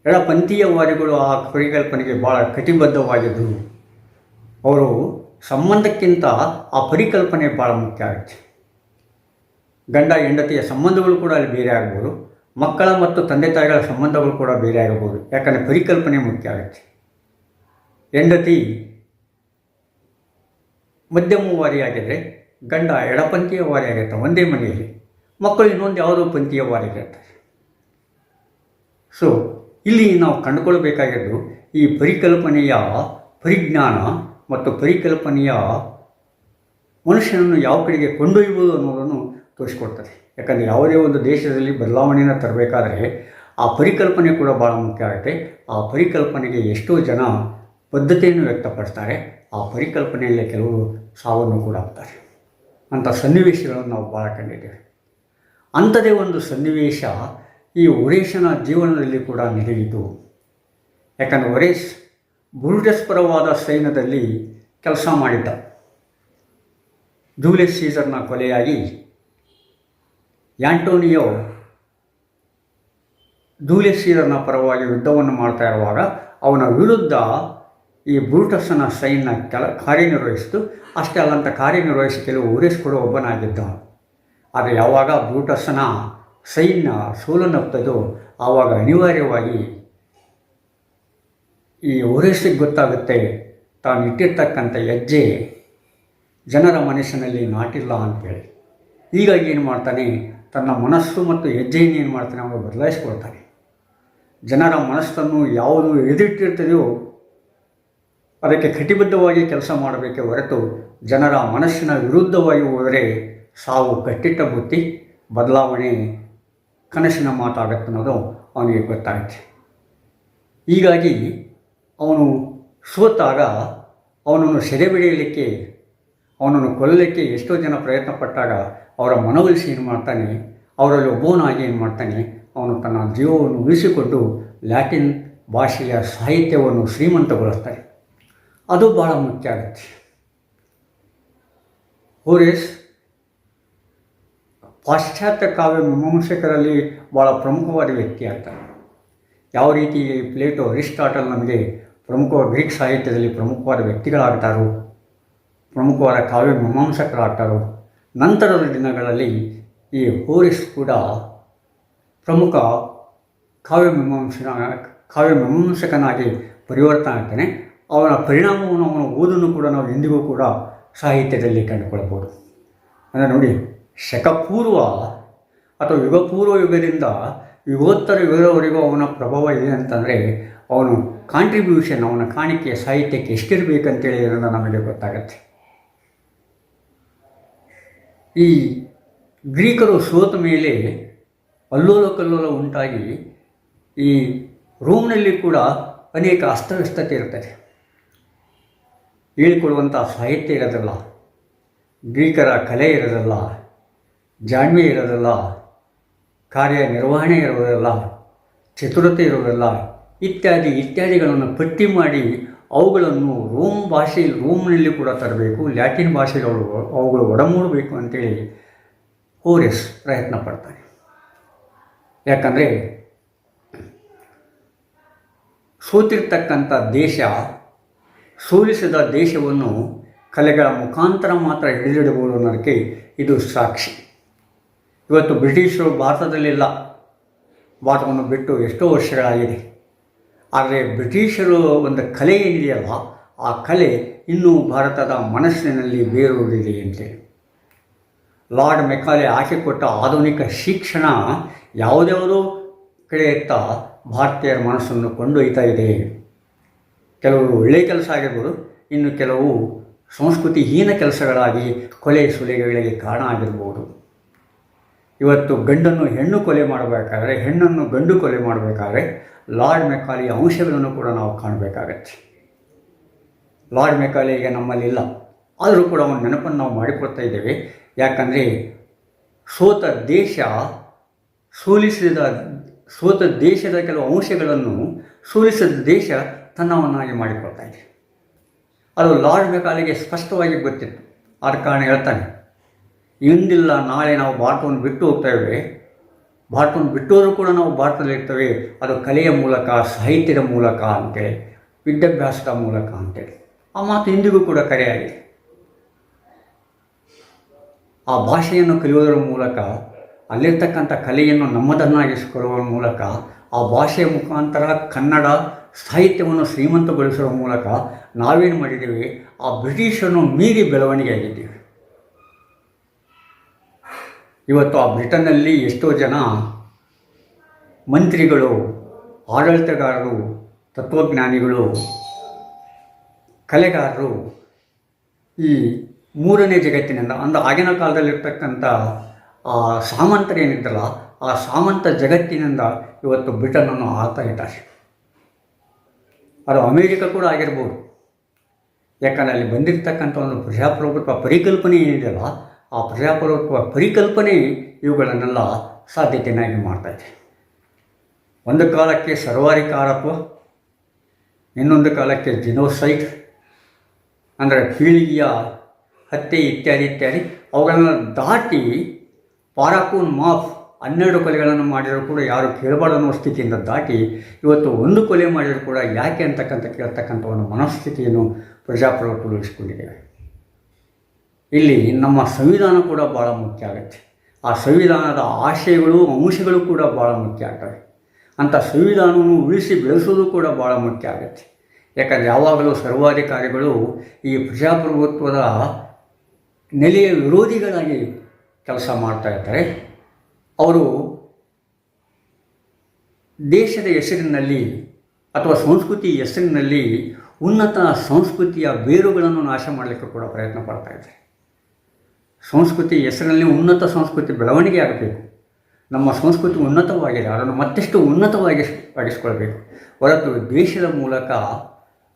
ಎಡಪಂಥೀಯವಾದಿಗಳು ಆ ಪರಿಕಲ್ಪನೆಗೆ ಭಾಳ ಕಟಿಬದ್ಧವಾಗಿದ್ದರು. ಅವರು ಸಂಬಂಧಕ್ಕಿಂತ ಆ ಪರಿಕಲ್ಪನೆ ಭಾಳ ಮುಖ್ಯ ಆಗುತ್ತೆ. ಗಂಡ ಹೆಂಡತಿಯ ಸಂಬಂಧಗಳು ಕೂಡ ಅಲ್ಲಿ ಬೇರೆ ಆಗ್ಬೋದು, ಮಕ್ಕಳ ಮತ್ತು ತಂದೆ ತಾಯಿಗಳ ಸಂಬಂಧಗಳು ಕೂಡ ಬೇರೆ ಆಗಬಹುದು. ಯಾಕಂದರೆ ಪರಿಕಲ್ಪನೆ ಮುಖ್ಯ ಆಗುತ್ತೆ. ಹೆಂಡತಿ ಮಧ್ಯಮವಾದಿಯಾಗಿದ್ದರೆ ಗಂಡ ಎಡಪಂಥೀಯವಾದಿಯಾಗಿರ್ತಾರೆ ಒಂದೇ ಮನೆಯಲ್ಲಿ, ಮಕ್ಕಳು ಇನ್ನೊಂದು ಯಾವುದೋ ಪಂಥೀಯವಾದಿಯಾಗಿರ್ತಾರೆ. ಸೊ ಇಲ್ಲಿ ನಾವು ಕಂಡುಕೊಳ್ಬೇಕಾಗಿದ್ದು ಈ ಪರಿಕಲ್ಪನೆಯ ಪರಿಜ್ಞಾನ ಮತ್ತು ಪರಿಕಲ್ಪನೆಯ ಮನುಷ್ಯನನ್ನು ಯಾವ ಕಡೆಗೆ ಕೊಂಡೊಯ್ಯುವುದು ಅನ್ನೋದನ್ನು ತೋರಿಸ್ಕೊಡ್ತಾರೆ. ಯಾಕಂದರೆ ಯಾವುದೇ ಒಂದು ದೇಶದಲ್ಲಿ ಬದಲಾವಣೆಯನ್ನು ತರಬೇಕಾದ್ರೆ ಆ ಪರಿಕಲ್ಪನೆ ಕೂಡ ಭಾಳ ಮುಖ್ಯ ಆಗುತ್ತೆ. ಆ ಪರಿಕಲ್ಪನೆಗೆ ಎಷ್ಟೋ ಜನ ಬದ್ಧತೆಯನ್ನು ವ್ಯಕ್ತಪಡಿಸ್ತಾರೆ, ಆ ಪರಿಕಲ್ಪನೆಯಲ್ಲಿ ಕೆಲವರು ಸಾವನ್ನು ಕೂಡ ಆಗ್ತಾರೆ. ಅಂಥ ಸನ್ನಿವೇಶಗಳನ್ನು ನಾವು ಭಾಳ ಕಂಡಿದ್ದೇವೆ. ಅಂಥದೇ ಒಂದು ಸನ್ನಿವೇಶ ಈ ಒರೇಶನ ಜೀವನದಲ್ಲಿ ಕೂಡ ನಡೆಯಿತು. ಯಾಕಂದರೆ ಒರೇಶ್ ಬ್ರೂಟಸ್ ಪರವಾದ ಸೈನ್ಯದಲ್ಲಿ ಕೆಲಸ ಮಾಡಿದ್ದ. ಜೂಲಿಯಸ್ ಸೀಸರ್ನ ಕೊಲೆಯಾಗಿ ಆ್ಯಂಟೋನಿಯೋ ಜೂಲಿಯಸ್ ಸೀಸರ್ನ ಪರವಾಗಿ ಯುದ್ಧವನ್ನು ಮಾಡ್ತಾ ಇರುವಾಗ ಅವನ ವಿರುದ್ಧ ಈ ಬ್ರೂಟಸ್ನ ಸೈನ್ಯ ಕಾರ್ಯನಿರ್ವಹಿಸಿತು. ಅಷ್ಟೇ ಅಲ್ಲಂತ ಕಾರ್ಯನಿರ್ವಹಿಸಿ ಕೆಲವು ಒರೇಶ್ ಕೂಡ ಒಬ್ಬನಾಗಿದ್ದ. ಆದರೆ ಯಾವಾಗ ಬ್ರೂಟಸ್ನ ಸೈನ್ಯ ಸೋಲನ್ನಪ್ತದೋ ಆವಾಗ ಅನಿವಾರ್ಯವಾಗಿ ಈ ಒರೇಶಿಗೆ ಗೊತ್ತಾಗುತ್ತೆ ತಾನು ಇಟ್ಟಿರ್ತಕ್ಕಂಥ ಹೆಜ್ಜೆ ಜನರ ಮನಸ್ಸಿನಲ್ಲಿ ನಾಟಿಲ್ಲ ಅಂತೇಳಿ. ಹೀಗಾಗಿ ಏನು ಮಾಡ್ತಾನೆ, ತನ್ನ ಮನಸ್ಸು ಮತ್ತು ಹೆಜ್ಜೆಯನ್ನು ಏನು ಮಾಡ್ತಾನೆ, ಅವನು ಬದಲಾಯಿಸ್ಕೊಳ್ತಾನೆ. ಜನರ ಮನಸ್ಸನ್ನು ಯಾವುದು ಎದುರಿಟ್ಟಿರ್ತದೆಯೋ ಅದಕ್ಕೆ ಕಟಿಬದ್ಧವಾಗಿ ಕೆಲಸ ಮಾಡಬೇಕೆ ಹೊರತು ಜನರ ಮನಸ್ಸಿನ ವಿರುದ್ಧವಾಗಿ ಹೋದರೆ ಸಾವು ಕಟ್ಟಿಟ್ಟ ಬುತ್ತಿ, ಬದಲಾವಣೆ ಕನಸಿನ ಮಾತಾಗತ್ತೆ ಅನ್ನೋದು ಅವನಿಗೆ ಗೊತ್ತಾಗುತ್ತೆ. ಹೀಗಾಗಿ ಅವನು ಸೋತಾಗ ಅವನನ್ನು ಸೆರೆಬಿಡಿಯಲಿಕ್ಕೆ, ಅವನನ್ನು ಕೊಲ್ಲಲಿಕ್ಕೆ ಎಷ್ಟೋ ಜನ ಪ್ರಯತ್ನ ಪಟ್ಟಾಗ ಅವರ ಮನವೊಲಿಸಿ ಏನು ಮಾಡ್ತಾನೆ, ಅವರಲ್ಲಿ ಒಬ್ಬವನಾಗಿ ಏನು ಮಾಡ್ತಾನೆ, ಅವನು ತನ್ನ ಜೀವವನ್ನು ಉಳಿಸಿಕೊಂಡು ಲ್ಯಾಟಿನ್ ಭಾಷೆಯ ಸಾಹಿತ್ಯವನ್ನು ಶ್ರೀಮಂತಗೊಳಿಸ್ತಾನೆ. ಅದು ಭಾಳ ಮುಖ್ಯ ಆಗುತ್ತೆ. ಹೋರೇಸ್ ಪಾಶ್ಚಾತ್ಯ ಕಾವ್ಯ ಮೀಮಾಂಸಕರಲ್ಲಿ ಭಾಳ ಪ್ರಮುಖವಾದ ವ್ಯಕ್ತಿ ಆಗ್ತಾನೆ. ಯಾವ ರೀತಿ ಪ್ಲೇಟೋ, ಅರಿಸ್ಟಾಟಲ್ ನಮಗೆ ಪ್ರಮುಖವಾದ ಗ್ರೀಕ್ ಸಾಹಿತ್ಯದಲ್ಲಿ ಪ್ರಮುಖವಾದ ವ್ಯಕ್ತಿಗಳಾಗ್ತಾರೋ, ಪ್ರಮುಖವಾದ ಕಾವ್ಯ ಮೀಮಾಂಸಕರಾಗ್ತಾರೋ, ನಂತರದ ದಿನಗಳಲ್ಲಿ ಈ ಹೋರೇಸ್ ಕೂಡ ಪ್ರಮುಖ ಕಾವ್ಯ ಮೀಮಾಂಸಕನಾಗಿ ಪರಿವರ್ತನೆ ಆಗ್ತಾನೆ. ಅವನ ಪರಿಣಾಮವನ್ನು, ಅವನ ಓದನ್ನು ಕೂಡ ನಾವು ಎಂದಿಗೂ ಕೂಡ ಸಾಹಿತ್ಯದಲ್ಲಿ ಕಂಡುಕೊಳ್ಬೋದು. ಅಂದರೆ ನೋಡಿ, ಶಕಪೂರ್ವ ಅಥವಾ ಯುಗಪೂರ್ವ ಯುಗದಿಂದ ಯುಗೋತ್ತರ ಯುಗದವರೆಗೂ ಅವನ ಪ್ರಭಾವ ಇದೆ ಅಂತಂದರೆ ಅವನು ಕಾಂಟ್ರಿಬ್ಯೂಷನ್, ಅವನ ಕಾಣಿಕೆ ಸಾಹಿತ್ಯಕ್ಕೆ ಎಷ್ಟಿರಬೇಕಂತೇಳಿ ಇರೋದು ನಮಗೆ ಗೊತ್ತಾಗತ್ತೆ. ಈ ಗ್ರೀಕರು ಸೋತ ಮೇಲೆ ಅಲ್ಲೋಲ ಕಲ್ಲೋಲ ಉಂಟಾಗಿ ಈ ರೋಮ್ನಲ್ಲಿ ಕೂಡ ಅನೇಕ ಅಸ್ತವ್ಯಸ್ತತೆ ಇರ್ತದೆ. ಹೇಳಿಕೊಡುವಂಥ ಸಾಹಿತ್ಯ ಇರೋದಿಲ್ಲ, ಗ್ರೀಕರ ಕಲೆ ಇರೋದಿಲ್ಲ, ಜಾಣ್ಮೆ ಇರೋದಿಲ್ಲ, ಕಾರ್ಯನಿರ್ವಹಣೆ ಇರೋದಿಲ್ಲ, ಚತುರತೆ ಇರೋದಿಲ್ಲ, ಇತ್ಯಾದಿಗಳನ್ನು ಪಟ್ಟಿ ಮಾಡಿ ಅವುಗಳನ್ನು ರೋಮ್ನಲ್ಲಿ ಕೂಡ ತರಬೇಕು, ಲ್ಯಾಟಿನ್ ಭಾಷೆಯಲ್ಲಿ ಅವುಗಳು ಒಡಮೂಡಬೇಕು ಅಂತೇಳಿ ಹೋರೇಸ್ ಪ್ರಯತ್ನ ಪಡ್ತಾನೆ. ಯಾಕಂದರೆ ಸೋತಿರ್ತಕ್ಕಂಥ ದೇಶ, ಸೋಲಿಸಿದ ದೇಶವನ್ನು ಕಲೆಗಳ ಮುಖಾಂತರ ಮಾತ್ರ ಹಿಡಿದಿಡಬಹುದು ಅನ್ನೋದಕ್ಕೆ ಇದು ಸಾಕ್ಷಿ. ಇವತ್ತು ಬ್ರಿಟಿಷರು ಭಾರತದಲ್ಲಿಲ್ಲ, ಭಾರತವನ್ನು ಬಿಟ್ಟು ಎಷ್ಟೋ ವರ್ಷಗಳಾಗಿದೆ. ಆದರೆ ಬ್ರಿಟಿಷರು ಒಂದು ಕಲೆ ಏನಿದೆಯಲ್ಲ, ಆ ಕಲೆ ಇನ್ನೂ ಭಾರತದ ಮನಸ್ಸಿನಲ್ಲಿ ಬೇರೂರಿದೆ ಅಂತೇಳಿ. ಲಾರ್ಡ್ ಮೆಕಾಲೆ ಹಾಕಿಕೊಟ್ಟ ಆಧುನಿಕ ಶಿಕ್ಷಣ ಯಾವುದ್ಯಾವುದೋ ಕಡೆಯತ್ತ ಭಾರತೀಯರ ಮನಸ್ಸನ್ನು ಕೊಂಡೊಯ್ತಾ ಇದೆ. ಕೆಲವು ಒಳ್ಳೆಯ ಕೆಲಸ ಆಗಿರ್ಬೋದು, ಇನ್ನು ಕೆಲವು ಸಂಸ್ಕೃತಿಹೀನ ಕೆಲಸಗಳಾಗಿ ಕೊಲೆ ಸುಲಿಗೆಗಳಿಗೆ ಕಾರಣ ಆಗಿರ್ಬೋದು. ಇವತ್ತು ಗಂಡನ್ನು ಹೆಣ್ಣು ಕೊಲೆ ಮಾಡಬೇಕಾದ್ರೆ, ಹೆಣ್ಣನ್ನು ಗಂಡು ಕೊಲೆ ಮಾಡಬೇಕಾದ್ರೆ ಲಾರ್ಡ್ ಮೆಕಾಲೆಯ ಅಂಶಗಳನ್ನು ಕೂಡ ನಾವು ಕಾಣಬೇಕಾಗತ್ತೆ. ಲಾರ್ಡ್ ಮೆಕಾಲೆ ಈಗ ನಮ್ಮಲ್ಲಿಲ್ಲ, ಆದರೂ ಕೂಡ ಅವನ ನೆನಪನ್ನು ನಾವು ಮಾಡಿಕೊಡ್ತಾ ಇದ್ದೇವೆ. ಯಾಕಂದರೆ ಸೋತ ದೇಶದ ಕೆಲವು ಅಂಶಗಳನ್ನು ಸೋಲಿಸಿದ ದೇಶ ತನ್ನವನ್ನಾಗಿ ಮಾಡಿಕೊಳ್ತಾ ಇದೆ. ಅದು ಲಾರ್ಡ್ ಮೆಕಾಲೆಗೆ ಸ್ಪಷ್ಟವಾಗಿ ಗೊತ್ತಿತ್ತು. ಆದ ಕಾರಣ ಹೇಳ್ತಾನೆ, ಇಂದಿಲ್ಲ ನಾಳೆ ನಾವು ಭಾರತವನ್ನು ಬಿಟ್ಟು ಹೋಗ್ತೇವೆ, ಭಾರತವನ್ನು ಬಿಟ್ಟೋದ್ರೂ ಕೂಡ ನಾವು ಭಾರತದಲ್ಲಿರ್ತೇವೆ, ಅದು ಕಲೆಯ ಮೂಲಕ, ಸಾಹಿತ್ಯದ ಮೂಲಕ ಅಂತೇಳಿ, ವಿದ್ಯಾಭ್ಯಾಸದ ಮೂಲಕ ಅಂತೇಳಿ. ಆ ಮಾತು ಇಂದಿಗೂ ಕೂಡ ಕರೆಯಾಗಿದೆ. ಆ ಭಾಷೆಯನ್ನು ಕಲಿಯೋದರ ಮೂಲಕ, ಅಲ್ಲಿರ್ತಕ್ಕಂಥ ಕಲೆಯನ್ನು ನಮ್ಮದನ್ನಾಗಿಸಿಕೊಳ್ಳುವ ಮೂಲಕ, ಆ ಭಾಷೆಯ ಮುಖಾಂತರ ಕನ್ನಡ ಸಾಹಿತ್ಯವನ್ನು ಶ್ರೀಮಂತಗೊಳಿಸುವ ಮೂಲಕ ನಾವೇನು ಮಾಡಿದ್ದೀವಿ, ಆ ಬ್ರಿಟಿಷರನ್ನು ಮೀರಿ ಬೆಳವಣಿಗೆ ಆಗಿದ್ದೀವಿ. ಇವತ್ತು ಆ ಬ್ರಿಟನ್ನಲ್ಲಿ ಎಷ್ಟೋ ಜನ ಮಂತ್ರಿಗಳು, ಆಡಳಿತಗಾರರು, ತತ್ವಜ್ಞಾನಿಗಳು, ಕಲೆಗಾರರು ಈ ಮೂರನೇ ಜಗತ್ತಿನಿಂದ, ಆಗಿನ ಕಾಲದಲ್ಲಿರ್ತಕ್ಕಂಥ ಆ ಸಾಮಂತರೇನಿದ್ದಲ್ಲ, ಆ ಸಾಮಂತ ಜಗತ್ತಿನಿಂದ ಇವತ್ತು ಬ್ರಿಟನನ್ನು ಆಳ್ತಾ ಇದ್ದಾರೆ. ಅದು ಅಮೇರಿಕ ಕೂಡ ಆಗಿರ್ಬೋದು. ಯಾಕಂದರೆ ಅಲ್ಲಿ ಬಂದಿರತಕ್ಕಂಥ ಒಂದು ಪ್ರಜಾಪ್ರಭುತ್ವ ಪರಿಕಲ್ಪನೆ ಏನಿದೆಯಲ್ಲ, ಆ ಪ್ರಜಾಪ್ರಭುತ್ವ ಪರಿಕಲ್ಪನೆ ಇವುಗಳನ್ನೆಲ್ಲ ಸಾಧ್ಯತೆಯನ್ನಾಗಿ ಮಾಡ್ತಾಯಿದೆ. ಒಂದು ಕಾಲಕ್ಕೆ ಸರ್ವಾಧಿಕಾರತ್ವ, ಇನ್ನೊಂದು ಕಾಲಕ್ಕೆ ಜಿನೋಸೈಡ್ ಅಂದರೆ ಪೀಳಿಗೆಯ ಹತ್ಯೆ ಇತ್ಯಾದಿ ಇತ್ಯಾದಿ ಅವುಗಳನ್ನು ದಾಟಿ ಪಾರಾಕೂನ್ ಮಾಫ್ 12 ಕೊಲೆಗಳನ್ನು ಮಾಡಿದರೂ ಕೂಡ ಯಾರು ಕೇಳಬಾರ್ದು ಅನ್ನೋ ಸ್ಥಿತಿಯಿಂದ ದಾಟಿ ಇವತ್ತು ಒಂದು ಕೊಲೆ ಮಾಡಿದರೂ ಕೂಡ ಯಾಕೆ ಅಂತಕ್ಕಂಥ ಕೇಳ್ತಕ್ಕಂಥ ಒಂದು ಮನಸ್ಥಿತಿಯನ್ನು ಪ್ರಜಾಪ್ರಭುತ್ವ ಉಳಿಸ್ಕೊಂಡಿದ್ದೇವೆ. ಇಲ್ಲಿ ನಮ್ಮ ಸಂವಿಧಾನ ಕೂಡ ಭಾಳ ಮುಖ್ಯ ಆಗುತ್ತೆ. ಆ ಸಂವಿಧಾನದ ಆಶಯಗಳು ಅಂಶಗಳು ಕೂಡ ಭಾಳ ಮುಖ್ಯ ಆಗ್ತವೆ. ಅಂಥ ಸಂವಿಧಾನವನ್ನು ಉಳಿಸಿ ಬೆಳೆಸೋದು ಕೂಡ ಭಾಳ ಮುಖ್ಯ ಆಗುತ್ತೆ. ಯಾಕಂದರೆ ಯಾವಾಗಲೂ ಸರ್ವಾಧಿಕಾರಿಗಳು ಈ ಪ್ರಜಾಪ್ರಭುತ್ವದ ನೆಲೆಯ ವಿರೋಧಿಗಳಾಗಿ ಕೆಲಸ ಮಾಡ್ತಾ ಇರ್ತಾರೆ. ಅವರು ದೇಶದ ಹೆಸರಿನಲ್ಲಿ ಅಥವಾ ಸಂಸ್ಕೃತಿ ಹೆಸರಿನಲ್ಲಿ ಉನ್ನತ ಸಂಸ್ಕೃತಿಯ ಬೇರುಗಳನ್ನು ನಾಶ ಮಾಡಲಿಕ್ಕೆ ಕೂಡ ಪ್ರಯತ್ನ ಪಡ್ತಾ ಇದ್ದಾರೆ. ಸಂಸ್ಕೃತಿ ಹೆಸರಿನಲ್ಲಿ ಉನ್ನತ ಸಂಸ್ಕೃತಿ ಬೆಳವಣಿಗೆ ಆಗಬೇಕು. ನಮ್ಮ ಸಂಸ್ಕೃತಿ ಉನ್ನತವಾಗಿದೆ, ಅದನ್ನು ಮತ್ತಷ್ಟು ಉನ್ನತವಾಗಿಸ್ಕೊಳ್ಬೇಕು. ಹೊರತು ದೇಶದ ಮೂಲಕ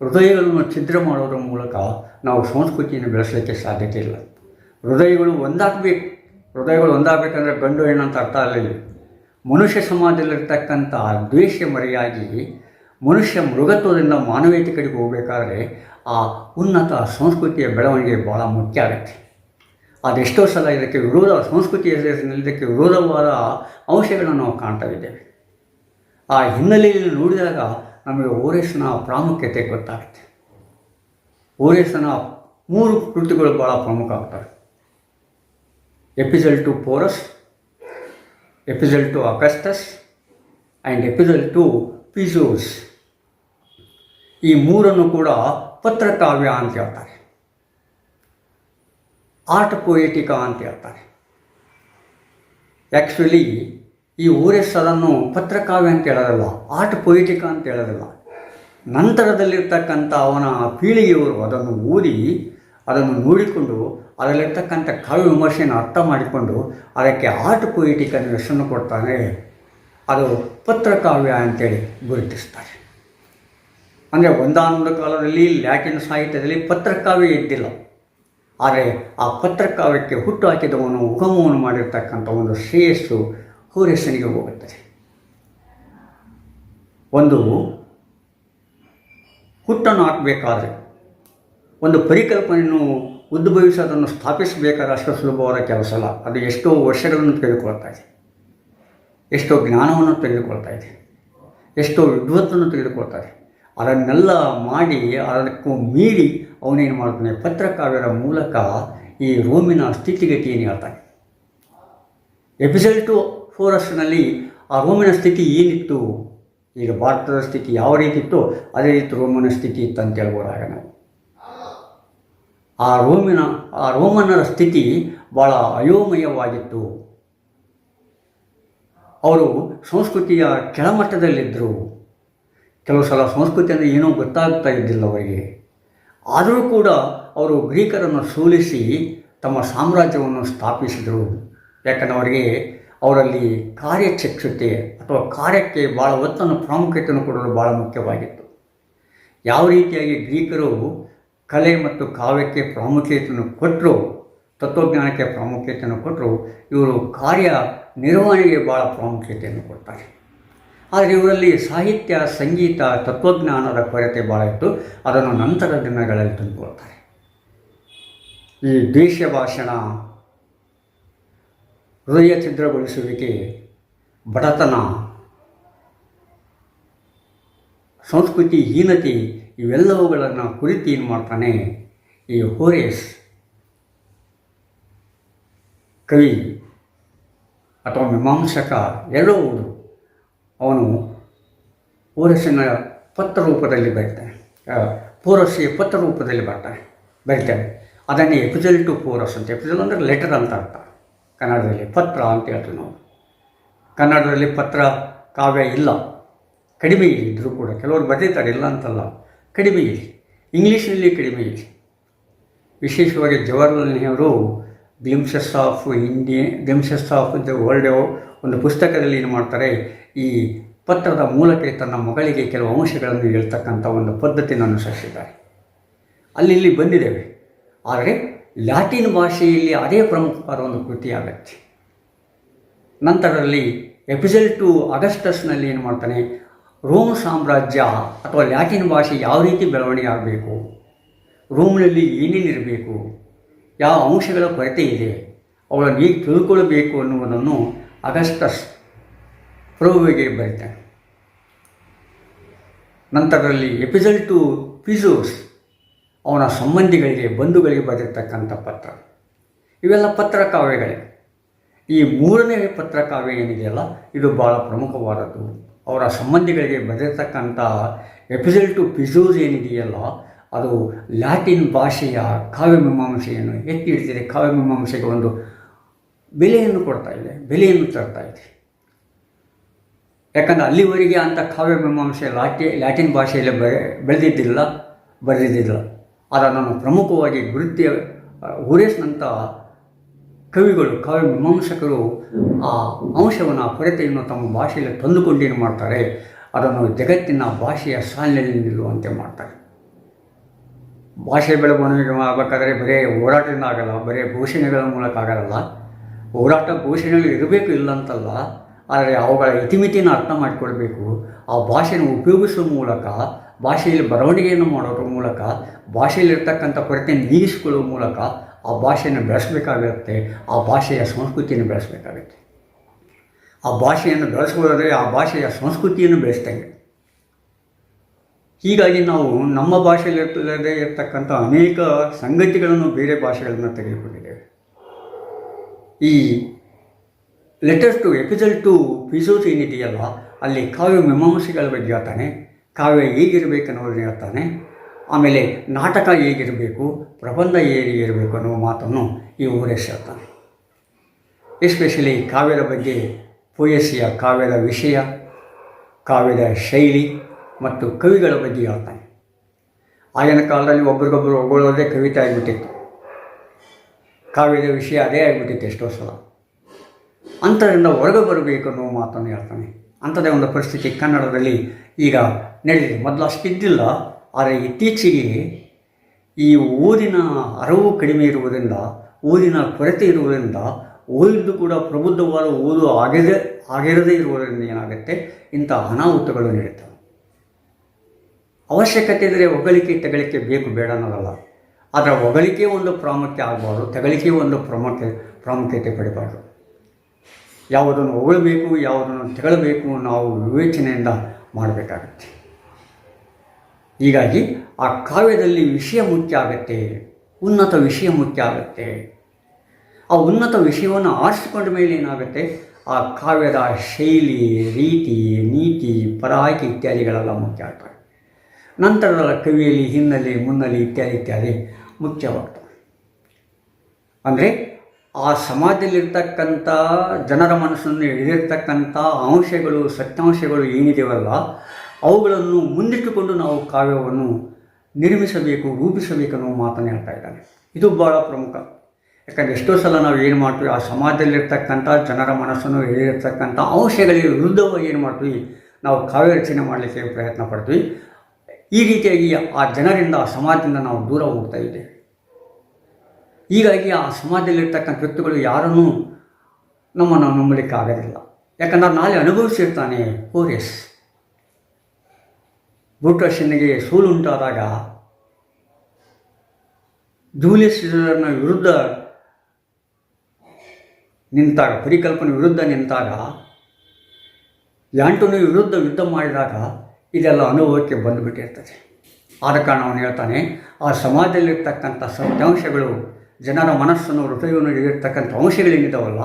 ಹೃದಯಗಳನ್ನು ಛಿದ್ರ ಮಾಡೋದ್ರ ಮೂಲಕ ನಾವು ಸಂಸ್ಕೃತಿಯನ್ನು ಬೆಳೆಸಲಿಕ್ಕೆ ಸಾಧ್ಯತೆ ಇಲ್ಲ. ಹೃದಯಗಳು ಒಂದಾಗಬೇಕು. ಹೃದಯಗಳು ಒಂದಾಗಬೇಕಂದ್ರೆ ಗಂಡು ಹೆಣ್ಣು ಅಂತ ಅರ್ಥ ಅಲ್ಲಿಲ್ಲ. ಮನುಷ್ಯ ಸಮಾಜದಲ್ಲಿರ್ತಕ್ಕಂಥ ದ್ವೇಷ ಮರೆಯಾಗಿ ಮನುಷ್ಯ ಮೃಗತ್ವದಿಂದ ಮಾನವೀಯತೆ ಕಡೆಗೆ ಹೋಗಬೇಕಾದ್ರೆ ಆ ಉನ್ನತ ಸಂಸ್ಕೃತಿಯ ಬೆಳವಣಿಗೆ ಭಾಳ ಮುಖ್ಯ ಆಗುತ್ತೆ. ಅದೆಷ್ಟೋ ಸಲ ಇದಕ್ಕೆ ಸಂಸ್ಕೃತಿಯ ಹೆಸರಿನಲ್ಲಿ ಇದಕ್ಕೆ ವಿರೋಧವಾದ ಅಂಶಗಳನ್ನು ನಾವು ಕಾಣ್ತಾ ಇದ್ದೇವೆ. ಆ ಹಿನ್ನೆಲೆಯಲ್ಲಿ ನೋಡಿದಾಗ ನಮಗೆ ಓರೆಸ್ನ ಪ್ರಾಮುಖ್ಯತೆ ಗೊತ್ತಾಗುತ್ತೆ. ಓರೆಸ್ನ 3 ಕೃತಿಗಳು ಭಾಳ ಪ್ರಮುಖ ಆಗ್ತವೆ. Epistle to Florus, epistle to Augustus and epistle to Pisos. ಈ 3 ಕೂಡ ಪತ್ರಕಾವ್ಯ ಅಂತ ಹೇಳ್ತಾರೆ, ಆರ್ಟ್ ಪೊಯೆಟಿಕಾ ಅಂತ ಹೇಳ್ತಾರೆ. ಆ್ಯಕ್ಚುಲಿ ಈ ಓರೆಸ್ ಅದನ್ನು ಪತ್ರಕಾವ್ಯ ಅಂತ ಹೇಳೋದಿಲ್ಲ, ಆರ್ಟ್ ಪೊಯೆಟಿಕಾ ಅಂತ ಹೇಳೋದಿಲ್ಲ. ನಂತರದಲ್ಲಿರ್ತಕ್ಕಂಥ ಅವನ ಪೀಳಿಗೆಯವರು ಅದನ್ನು ಓದಿ ಅದನ್ನು ನೋಡಿಕೊಂಡು ಅದರಲ್ಲಿರ್ತಕ್ಕಂಥ ಕಾವ್ಯ ವಿಮರ್ಶೆಯನ್ನು ಅರ್ಥ ಮಾಡಿಕೊಂಡು ಅದಕ್ಕೆ ಆರ್ಟ್ ಪೊಯೆಟಿಕ್ ಅನ್ನೋ ಹೆಸರನ್ನು ಕೊಡ್ತಾನೆ. ಅದು ಪತ್ರಕಾವ್ಯ ಅಂತೇಳಿ ಗುರುತಿಸ್ತಾರೆ. ಅಂದರೆ ಒಂದಾನೊಂದು ಕಾಲದಲ್ಲಿ ಲ್ಯಾಟಿನ್ ಸಾಹಿತ್ಯದಲ್ಲಿ ಪತ್ರಕಾವ್ಯ ಇದ್ದಿಲ್ಲ. ಆದರೆ ಆ ಪತ್ರಕಾವ್ಯಕ್ಕೆ ಹುಟ್ಟು ಹಾಕಿದವನು ಉಗಮವನ್ನು ಮಾಡಿರ್ತಕ್ಕಂಥ ಒಂದು ಶ್ರೇಯಸ್ಸು ಹೋರೆಸನಿಗೆ ಹೋಗುತ್ತದೆ. ಒಂದು ಹುಟ್ಟನ್ನು ಹಾಕಬೇಕಾದ್ರೆ, ಒಂದು ಪರಿಕಲ್ಪನೆಯನ್ನು ಉದ್ಭವಿಸೋದನ್ನು ಸ್ಥಾಪಿಸಬೇಕಾದ್ರೆ ಅಷ್ಟು ಸುಲಭವಾದ ಕೆಲಸ ಅಲ್ಲ. ಅದು ಎಷ್ಟೋ ವರ್ಷಗಳನ್ನು ತೆಗೆದುಕೊಳ್ತಾ ಇದೆ, ಎಷ್ಟೋ ಜ್ಞಾನವನ್ನು ತೆಗೆದುಕೊಳ್ತಾ ಇದೆ, ಎಷ್ಟೋ ವಿದ್ವತ್ತನ್ನು ತೆಗೆದುಕೊಳ್ತಾರೆ. ಅದನ್ನೆಲ್ಲ ಮಾಡಿ ಅದಕ್ಕೂ ಮೀರಿ ಅವನೇನು ಮಾಡ್ತಾನೆ, ಪತ್ರಕಾವ್ಯದ ಮೂಲಕ ಈ ರೋಮಿನ ಸ್ಥಿತಿಗತಿಯನ್ನು ಹೇಳ್ತಾನೆ. ಎಪಿಸಲ್ ಟು ಪೋರಸ್ನಲ್ಲಿ ಆ ರೋಮಿನ ಸ್ಥಿತಿ ಏನಿತ್ತು, ಈಗ ಭಾರತದ ಸ್ಥಿತಿ ಯಾವ ರೀತಿ ಇತ್ತು ಅದೇ ರೀತಿ ರೋಮನ ಸ್ಥಿತಿ ಇತ್ತು ಅಂತ ಹೇಳ್ಬೋದಾಗ ನಾವು. ಆ ರೋಮನ್ನರ ಸ್ಥಿತಿ ಭಾಳ ಅಯೋಮಯವಾಗಿತ್ತು. ಅವರು ಸಂಸ್ಕೃತಿಯ ಕೆಳಮಟ್ಟದಲ್ಲಿದ್ದರು. ಕೆಲವು ಸಲ ಸಂಸ್ಕೃತಿ ಅಂದರೆ ಏನೋ ಗೊತ್ತಾಗ್ತಾ ಇದ್ದಿಲ್ಲ ಅವರಿಗೆ. ಆದರೂ ಕೂಡ ಅವರು ಗ್ರೀಕರನ್ನು ಸೋಲಿಸಿ ತಮ್ಮ ಸಾಮ್ರಾಜ್ಯವನ್ನು ಸ್ಥಾಪಿಸಿದರು. ಯಾಕಂದರೆ ಅವರಲ್ಲಿ ಕಾರ್ಯಚಕ್ಷತೆ ಅಥವಾ ಕಾರ್ಯಕ್ಕೆ ಭಾಳ ಒತ್ತನ್ನು ಪ್ರಾಮುಖ್ಯತೆಯನ್ನು ಕೊಡಲು ಭಾಳ ಮುಖ್ಯವಾಗಿತ್ತು. ಯಾವ ರೀತಿಯಾಗಿ ಗ್ರೀಕರು ಕಲೆ ಮತ್ತು ಕಾವ್ಯಕ್ಕೆ ಪ್ರಾಮುಖ್ಯತೆಯನ್ನು ಕೊಟ್ಟರು, ತತ್ವಜ್ಞಾನಕ್ಕೆ ಪ್ರಾಮುಖ್ಯತೆಯನ್ನು ಕೊಟ್ಟರು, ಇವರು ಕಾರ್ಯ ನಿರ್ವಹಣೆಗೆ ಭಾಳ ಪ್ರಾಮುಖ್ಯತೆಯನ್ನು ಕೊಡ್ತಾರೆ. ಆದರೆ ಇವರಲ್ಲಿ ಸಾಹಿತ್ಯ, ಸಂಗೀತ, ತತ್ವಜ್ಞಾನದ ಕೊರತೆ ಭಾಳ ಇತ್ತು. ಅದನ್ನು ನಂತರ ದಿನಗಳಲ್ಲಿ ತಂದುಕೊಳ್ತಾರೆ. ಈ ದ್ವೇಷ ಭಾಷಣ, ಹೃದಯ ಛಿದ್ರಗೊಳಿಸುವಿಕೆ, ಬಡತನ, ಸಂಸ್ಕೃತಿ ಹೀನತೆ ಇವೆಲ್ಲವುಗಳನ್ನು ಕುರಿತು ಏನು ಮಾಡ್ತಾನೆ ಈ ಹೋರೇಸ್ ಕವಿ ಅಥವಾ ಮೀಮಾಂಸಕ ಎರಡೂ ಅವನು ಹೋರೇಸನ ಪತ್ರ ರೂಪದಲ್ಲಿ ಬರೀತಾನೆ, ಪೋರಸ್ಸಿಗೆ ಪತ್ರ ರೂಪದಲ್ಲಿ ಬರೀತಾನೆ. ಅದನ್ನೇ ಎಪಿಸಲ್ ಟು ಪೋರಸ್ ಅಂತ. ಎಪಿಸಲ್ ಅಂದರೆ ಲೆಟರ್ ಅಂತ ಅರ್ಥ. ಕನ್ನಡದಲ್ಲಿ ಪತ್ರ ಅಂತ ಹೇಳ್ತೀವಿ ನಾವು. ಕನ್ನಡದಲ್ಲಿ ಪತ್ರ ಕಾವ್ಯ ಇಲ್ಲ, ಕಡಿಮೆ ಇದ್ದರೂ ಕೂಡ ಕೆಲವರು ಬರೀತಾರೆ, ಇಲ್ಲ ಅಂತಲ್ಲ, ಕಡಿಮೆ ಇದೆ. ಇಂಗ್ಲೀಷ್ನಲ್ಲಿ ಕಡಿಮೆ ಇದೆ. ವಿಶೇಷವಾಗಿ Jawaharlal Nehru glimpses of the world ಒಂದು ಪುಸ್ತಕದಲ್ಲಿ ಏನು ಮಾಡ್ತಾರೆ, ಈ ಪತ್ರದ ಮೂಲಕ ತನ್ನ ಮಗಳಿಗೆ ಕೆಲವು ಅಂಶಗಳನ್ನು ಹೇಳ್ತಕ್ಕಂಥ ಒಂದು ಪದ್ಧತಿಯನ್ನು ಅನುಸರಿಸಿದ್ದಾರೆ. ಅಲ್ಲಿ ಇಲ್ಲಿ ಬಂದಿದ್ದೇವೆ. ಆದರೆ ಲ್ಯಾಟಿನ್ ಭಾಷೆಯಲ್ಲಿ ಅದೇ ಪ್ರಮುಖವಾದ ಒಂದು ಕೃತಿಯಾಗತ್ತೆ. ನಂತರದಲ್ಲಿ ಎಪಿಸಲ್ ಟು ಅಗಸ್ಟಸ್ನಲ್ಲಿ ಏನು ಮಾಡ್ತಾನೆ, ರೋಮ್ ಸಾಮ್ರಾಜ್ಯ ಅಥವಾ ಲ್ಯಾಟಿನ್ ಭಾಷೆ ಯಾವ ರೀತಿ ಬೆಳವಣಿಗೆ ಆಗಬೇಕು, ರೋಮ್ನಲ್ಲಿ ಏನೇನಿರಬೇಕು, ಯಾವ ಅಂಶಗಳ ಕೊರತೆ ಇದೆ, ಅವುಗಳನ್ನು ಹೇಗೆ ತಿಳ್ಕೊಳ್ಬೇಕು ಅನ್ನುವುದನ್ನು ಅಗಸ್ಟಸ್ ಪ್ರೋವಿಗೆ ಬರೀತಾನೆ. ನಂತರದಲ್ಲಿ ಎಪಿಸಲ್ ಟು ಪಿಜೋಸ್ ಅವನ ಸಂಬಂಧಿಗಳಿಗೆ ಬಂಧುಗಳಿಗೆ ಬರೆದಿರ್ತಕ್ಕಂಥ ಪತ್ರ. ಇವೆಲ್ಲ ಪತ್ರಕಾವ್ಯಗಳೇ. ಈ ಮೂರನೇ ಪತ್ರಕಾವ್ಯ ಏನಿದೆಯಲ್ಲ ಇದು ಭಾಳ ಪ್ರಮುಖವಾದದ್ದು. ಅವರ ಸಂಬಂಧಿಗಳಿಗೆ ಬರೆದಿರ್ತಕ್ಕಂಥ ಎಪಿಸಲ್ ಟು ಪಿಜೋಸ್ ಏನಿದೆಯಲ್ಲ ಅದು ಲ್ಯಾಟಿನ್ ಭಾಷೆಯ ಕಾವ್ಯಮೀಮಾಂಸೆಯನ್ನು ಎತ್ತಿ ಹಿಡಿದಿದೆ. ಕಾವ್ಯಮೀಮಾಂಸೆಗೆ ಒಂದು ಬೆಲೆಯನ್ನು ಕೊಡ್ತಾ ಇದೆ, ಬೆಲೆಯನ್ನು ತರ್ತಾ ಇದೆ. ಯಾಕಂದರೆ ಅಲ್ಲಿವರೆಗೆ ಅಂಥ ಕಾವ್ಯಮೀಮಾಂಸೆ ಲ್ಯಾಟಿನ್ ಭಾಷೆಯಲ್ಲಿ ಬರೆದಿದ್ದಿಲ್ಲ. ಅದನ್ನು ಪ್ರಮುಖವಾಗಿ ಹೋರೇಸ್ನಂಥ ಕವಿಗಳು, ಕಾವ್ಯಮೀಮಾಂಸಕರು ಆ ಅಂಶವನ್ನು, ಆ ಕೊರತೆಯನ್ನು ತಮ್ಮ ಭಾಷೆಯಲ್ಲಿ ತಂದುಕೊಂಡೇನು ಮಾಡ್ತಾರೆ, ಅದನ್ನು ಜಗತ್ತಿನ ಭಾಷೆಯ ಸಾಲಿನಲ್ಲಿ ನಿಲ್ಲುವಂತೆ ಮಾಡ್ತಾರೆ. ಭಾಷೆ ಬೆಳವಣಿಗೆ ಆಗಬೇಕಾದ್ರೆ ಬರೀ ಹೋರಾಟದಿಂದ ಆಗಲ್ಲ, ಬರೀ ಘೋಷಣೆಗಳ ಮೂಲಕ ಆಗಲ್ಲ. ಹೋರಾಟ ಘೋಷಣೆಗಳು ಇರಬೇಕು ಇಲ್ಲ ಅಂತಲ್ಲ, ಆದರೆ ಅವುಗಳ ಇತಿಮಿತಿಯನ್ನು ಅರ್ಥ ಮಾಡಿಕೊಳ್ಬೇಕು. ಆ ಭಾಷೆಯನ್ನು ಉಪಯೋಗಿಸುವ ಮೂಲಕ, ಭಾಷೆಯಲ್ಲಿ ಬರವಣಿಗೆಯನ್ನು ಮಾಡೋದ್ರ ಮೂಲಕ, ಭಾಷೆಯಲ್ಲಿರ್ತಕ್ಕಂಥ ಕೊರತೆಯನ್ನು ನೀಗಿಸಿಕೊಳ್ಳುವ ಮೂಲಕ ಆ ಭಾಷೆಯನ್ನು ಬೆಳೆಸಬೇಕಾಗುತ್ತೆ. ಆ ಭಾಷೆಯ ಸಂಸ್ಕೃತಿಯನ್ನು ಬೆಳೆಸಬೇಕಾಗುತ್ತೆ. ಆ ಭಾಷೆಯನ್ನು ಬೆಳೆಸುವುದಾದರೆ ಆ ಭಾಷೆಯ ಸಂಸ್ಕೃತಿಯನ್ನು ಬೆಳೆಸ್ದಂಗೆ. ಹೀಗಾಗಿ ನಾವು ನಮ್ಮ ಭಾಷೆಯಲ್ಲಿರದೇ ಇರತಕ್ಕಂಥ ಅನೇಕ ಸಂಗತಿಗಳನ್ನು ಬೇರೆ ಭಾಷೆಗಳನ್ನು ತೆಗೆದುಕೊಂಡಿದ್ದೇವೆ. ಈ ಲೆಟರ್ಸ್ ಟು ಎಪಿಸಲ್ ಟು ಪಿಜೋಸ್ ಏನಿದೆಯಲ್ಲ ಅಲ್ಲಿ ಕಾವ್ಯ ಮೀಮಾಂಸೆಗಳ ಬಗ್ಗೆ ಹೇಳ್ತಾನೆ, ಕಾವ್ಯ ಹೇಗಿರಬೇಕನ್ನೋದನ್ನು ಹೇಳ್ತಾನೆ. ಆಮೇಲೆ ನಾಟಕ ಹೇಗಿರಬೇಕು, ಪ್ರಬಂಧ ಹೇಗಿರಬೇಕು ಅನ್ನೋ ಮಾತನ್ನು ಈ ಹೋರೇಸ್ ಹೇಳ್ತಾನೆ. ಎಸ್ಪೆಷಲಿ ಕಾವ್ಯದ ಬಗ್ಗೆ, ಪೊಯೆಸಿಯ ಕಾವ್ಯದ ವಿಷಯ, ಕಾವ್ಯದ ಶೈಲಿ ಮತ್ತು ಕವಿಗಳ ಬಗ್ಗೆ ಹೇಳ್ತಾನೆ. ಆಗಿನ ಕಾಲದಲ್ಲಿ ಒಬ್ರಿಗೊಬ್ಬರು ಹೊಗಳೋದೇ ಕವಿತೆ ಆಗಿಬಿಟ್ಟಿತ್ತು, ಕಾವ್ಯದ ವಿಷಯ ಅದೇ ಆಗಿಬಿಟ್ಟಿತ್ತು ಎಷ್ಟೋ ಸಲ. ಅಂಥದ್ರಿಂದ ಹೊರಗೆ ಬರಬೇಕು ಅನ್ನೋ ಮಾತನ್ನು ಹೇಳ್ತಾನೆ. ಅಂಥದ್ದೇ ಒಂದು ಪರಿಸ್ಥಿತಿ ಕನ್ನಡದಲ್ಲಿ ಈಗ ನಡೆದಿದೆ. ಮೊದಲು ಅಷ್ಟಿದ್ದಿಲ್ಲ, ಆದರೆ ಇತ್ತೀಚೆಗೆ ಈ ಓದಿನ ಅರಿವು ಕಡಿಮೆ ಇರುವುದರಿಂದ, ಓದಿನ ಕೊರತೆ ಇರುವುದರಿಂದ, ಓದಿದ್ದು ಕೂಡ ಪ್ರಬುದ್ಧವಾದ ಓದು ಆಗಿರದೇ ಇರುವುದರಿಂದ ಏನಾಗುತ್ತೆ, ಇಂಥ ಅನಾಹುತಗಳು ನಡೀತವೆ. ಅವಶ್ಯಕತೆ ಇದ್ದರೆ ಹೊಗಳಿಕೆ ತೆಗಳಿಕೆ ಬೇಕು, ಬೇಡ ಅನ್ನೋದಲ್ಲ. ಆದರೆ ಹೊಗಳಿಕೆ ಒಂದು ಪ್ರಾಮುಖ್ಯ ಆಗಬಾರ್ದು, ತೆಗಳಿಕೆ ಒಂದು ಪ್ರಾಮುಖ್ಯತೆ ಪಡಿಬಾರ್ದು. ಯಾವುದನ್ನು ಹೊಗಳಬೇಕು, ಯಾವುದನ್ನು ತೆಗಳಬೇಕು ನಾವು ವಿವೇಚನೆಯಿಂದ ಮಾಡಬೇಕಾಗತ್ತೆ. ಹೀಗಾಗಿ ಆ ಕಾವ್ಯದಲ್ಲಿ ವಿಷಯ ಮುಖ್ಯ ಆಗುತ್ತೆ, ಉನ್ನತ ವಿಷಯ ಮುಖ್ಯ ಆಗುತ್ತೆ. ಆ ಉನ್ನತ ವಿಷಯವನ್ನು ಆರಿಸಿಕೊಂಡ ಮೇಲೆ ಏನಾಗುತ್ತೆ, ಆ ಕಾವ್ಯದ ಶೈಲಿ, ರೀತಿ, ನೀತಿ, ಪರ ಆಯ್ಕೆ ಇತ್ಯಾದಿಗಳೆಲ್ಲ ಮುಖ್ಯ ಆಗ್ತವೆ. ನಂತರದ ಕವಿಯಲ್ಲಿ ಹಿನ್ನೆಲೆ, ಮುನ್ನೆಲೆ ಇತ್ಯಾದಿ ಮುಖ್ಯವಾಗ್ತವೆ. ಅಂದರೆ ಆ ಸಮಾಜದಲ್ಲಿರ್ತಕ್ಕಂಥ ಜನರ ಮನಸ್ಸನ್ನು ಹಿಡಿದಿರ್ತಕ್ಕಂಥ ಅಂಶಗಳು, ಸತ್ಯಾಂಶಗಳು ಏನಿದೆವಲ್ಲ ಅವುಗಳನ್ನು ಮುಂದಿಟ್ಟುಕೊಂಡು ನಾವು ಕಾವ್ಯವನ್ನು ನಿರ್ಮಿಸಬೇಕು, ರೂಪಿಸಬೇಕನ್ನೋ ಮಾತನ್ನು ಹೇಳ್ತಾ ಇದ್ದಾನೆ. ಇದು ಭಾಳ ಪ್ರಮುಖ. ಯಾಕಂದರೆ ಎಷ್ಟೋ ಸಲ ನಾವು ಏನು ಮಾಡ್ತೀವಿ, ಆ ಸಮಾಜದಲ್ಲಿರ್ತಕ್ಕಂಥ ಜನರ ಮನಸ್ಸನ್ನು ಹಿಡಿದಿರ್ತಕ್ಕಂಥ ಅಂಶಗಳಿಗೆ ವಿರುದ್ಧವಾಗಿ ಏನು ಮಾಡ್ತೀವಿ, ನಾವು ಕಾವ್ಯ ರಚನೆ ಮಾಡಲಿಕ್ಕೆ ಪ್ರಯತ್ನ ಪಡ್ತೀವಿ. ಈ ರೀತಿಯಾಗಿ ಆ ಜನರಿಂದ, ಆ ಸಮಾಜದಿಂದ ನಾವು ದೂರ ಹೋಗ್ತಾ ಇದ್ದೇವೆ. ಹೀಗಾಗಿ ಆ ಸಮಾಜದಲ್ಲಿರ್ತಕ್ಕಂಥ ವ್ಯಕ್ತಿಗಳು ಯಾರನ್ನೂ ನಮ್ಮನ್ನು ನಂಬಲಿಕ್ಕೆ ಆಗೋದಿಲ್ಲ. ಯಾಕಂದ್ರೆ ನಾಳೆ ಅನುಭವಿಸಿರ್ತಾನೆ ಹೋರೇಸ್. ಬ್ರೂಟಸ್ನಿಗೆ ಸೋಲುಂಟಾದಾಗ, ಜೂಲಿಯಸ್ ಸೀಸರ್ನ ವಿರುದ್ಧ ನಿಂತಾಗ, ಪರಿಕಲ್ಪನೆ ವಿರುದ್ಧ ನಿಂತಾಗ, ಆಂಟೋನಿ ವಿರುದ್ಧ ಯುದ್ಧ ಮಾಡಿದಾಗ ಇದೆಲ್ಲ ಅನುಭವಕ್ಕೆ ಬಂದುಬಿಟ್ಟಿರ್ತದೆ. ಆದ ಕಾರಣ ಅವನು ಹೇಳ್ತಾನೆ, ಆ ಸಮಾಜದಲ್ಲಿರ್ತಕ್ಕಂಥ ಸತ್ಯಾಂಶಗಳು, ಜನರ ಮನಸ್ಸನ್ನು, ಹೃದಯವನ್ನು ಹಿಡಿದಿರ್ತಕ್ಕಂಥ ಅಂಶಗಳೇನಿದ್ದಾವಲ್ಲ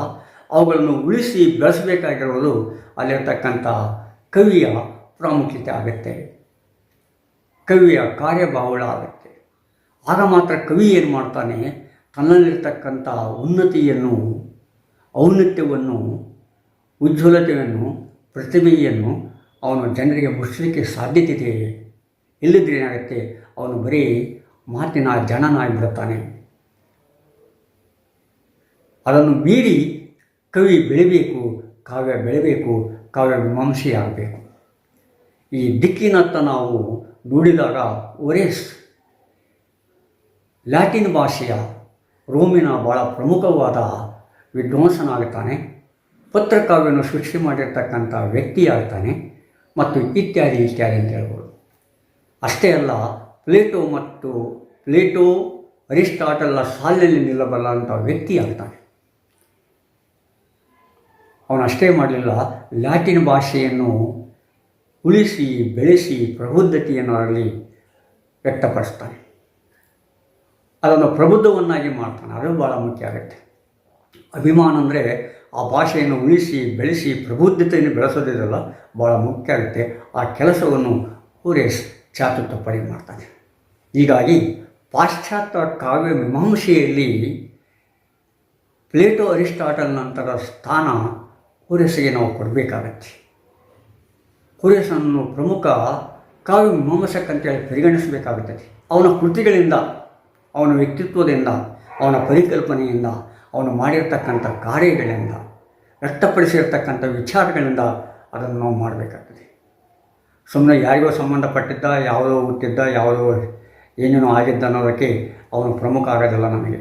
ಅವುಗಳನ್ನು ಉಳಿಸಿ ಬೆಳೆಸಬೇಕಾಗಿರೋದು ಅಲ್ಲಿರ್ತಕ್ಕಂಥ ಕವಿಯ ಪ್ರಾಮುಖ್ಯತೆ ಆಗುತ್ತೆ, ಕವಿಯ ಕಾರ್ಯಬಾಹುಳ ಆಗುತ್ತೆ. ಆಗ ಮಾತ್ರ ಕವಿ ಏನು ಮಾಡ್ತಾನೆ, ತನ್ನಲ್ಲಿರ್ತಕ್ಕಂಥ ಉನ್ನತಿಯನ್ನು, ಔನ್ನತ್ಯವನ್ನು, ಉಜ್ವಲತೆಯನ್ನು, ಪ್ರತಿಭೆಯನ್ನು ಅವನು ಜನರಿಗೆ ಮುಟ್ಟಿಸಲಿಕ್ಕೆ ಸಾಧ್ಯತೆ ಇದೆ. ಇಲ್ಲದ್ರೆ ಏನಾಗುತ್ತೆ, ಅವನು ಬರೀ ಮಾತಿನ ಜನನಾಗಿಬಿಡುತ್ತಾನೆ. ಅದನ್ನು ಮೀರಿ ಕವಿ ಬೆಳಿಬೇಕು, ಕಾವ್ಯ ಬೆಳಿಬೇಕು, ಕಾವ್ಯ ಮೀಮಾಂಸೆಯಾಗಬೇಕು. ಈ ದಿಕ್ಕಿನತ್ತ ನಾವು ನೋಡಿದಾಗ ಹೋರೇಸ್ ಲ್ಯಾಟಿನ್ ಭಾಷೆಯ ರೋಮಿನ ಭಾಳ ಪ್ರಮುಖವಾದ ವಿದ್ವಾಂಸನಾಗ್ತಾನೆ, ಪತ್ರಕಾವ್ಯವನ್ನು ಸೃಷ್ಟಿ ಮಾಡಿರ್ತಕ್ಕಂಥ ವ್ಯಕ್ತಿಯಾಗ್ತಾನೆ ಮತ್ತು ಇತ್ಯಾದಿ ಇತ್ಯಾದಿ ಅಂತ ಹೇಳ್ಬೋದು. ಅಷ್ಟೇ ಅಲ್ಲ, ಪ್ಲೇಟೋ ಅರಿಸ್ಟಾಟಲ್ನ ಸಾಲಿನಲ್ಲಿ ನಿಲ್ಲಬಲ್ಲ ಅಂಥ ವ್ಯಕ್ತಿ ಆಗ್ತಾನೆ. ಅವನಷ್ಟೇ ಮಾಡಲಿಲ್ಲ, ಲ್ಯಾಟಿನ್ ಭಾಷೆಯನ್ನು ಉಳಿಸಿ ಬೆಳೆಸಿ ಪ್ರಬುದ್ಧತೆಯನ್ನು ಅದರಲ್ಲಿ ವ್ಯಕ್ತಪಡಿಸ್ತಾನೆ, ಅದನ್ನು ಪ್ರಬುದ್ಧವನ್ನಾಗಿ ಮಾಡ್ತಾನೆ. ಅದು ಭಾಳ ಮುಖ್ಯ ಆಗುತ್ತೆ. ಅಭಿಮಾನ ಅಂದರೆ ಆ ಭಾಷೆಯನ್ನು ಉಳಿಸಿ ಬೆಳೆಸಿ ಪ್ರಬುದ್ಧತೆಯನ್ನು ಬೆಳೆಸೋದಿದೆಲ್ಲ ಭಾಳ ಮುಖ್ಯ ಆಗುತ್ತೆ. ಆ ಕೆಲಸವನ್ನು ಹೋರೇಸ್ ಚಾತುರ್ಯಪಡಿ ಮಾಡ್ತಾನೆ. ಹೀಗಾಗಿ ಪಾಶ್ಚಾತ್ಯ ಕಾವ್ಯ ಮೀಮಾಂಸೆಯಲ್ಲಿ ಪ್ಲೇಟೋ ಅರಿಸ್ಟಾಟಲ್ ನಂತರ ಸ್ಥಾನ ಹೋರೇಸ್ಗೆ ನಾವು ಕೊಡಬೇಕಾಗತ್ತೆ. ಹೋರೇಸನ್ನು ಪ್ರಮುಖ ಕಾವ್ಯ ಮೀಮಾಂಸಕಂತೇಳಿ ಪರಿಗಣಿಸಬೇಕಾಗುತ್ತದೆ. ಅವನ ಕೃತಿಗಳಿಂದ, ಅವನ ವ್ಯಕ್ತಿತ್ವದಿಂದ, ಅವನ ಪರಿಕಲ್ಪನೆಯಿಂದ, ಅವನು ಮಾಡಿರ್ತಕ್ಕಂಥ ಕಾರ್ಯಗಳಿಂದ, ವ್ಯಕ್ತಪಡಿಸಿರ್ತಕ್ಕಂಥ ವಿಚಾರಗಳಿಂದ ಅದನ್ನು ನಾವು ಮಾಡಬೇಕಾಗ್ತದೆ. ಸುಮ್ಮನೆ ಯಾರಿಗೋ ಸಂಬಂಧಪಟ್ಟಿದ್ದ, ಯಾವುದೋ ಹುಟ್ಟಿದ್ದ, ಯಾವುದೋ ಏನೇನೋ ಆಗಿದ್ದ ಅನ್ನೋದಕ್ಕೆ ಅವನು ಪ್ರಮುಖ ಆಗೋದಿಲ್ಲ. ನಮಗೆ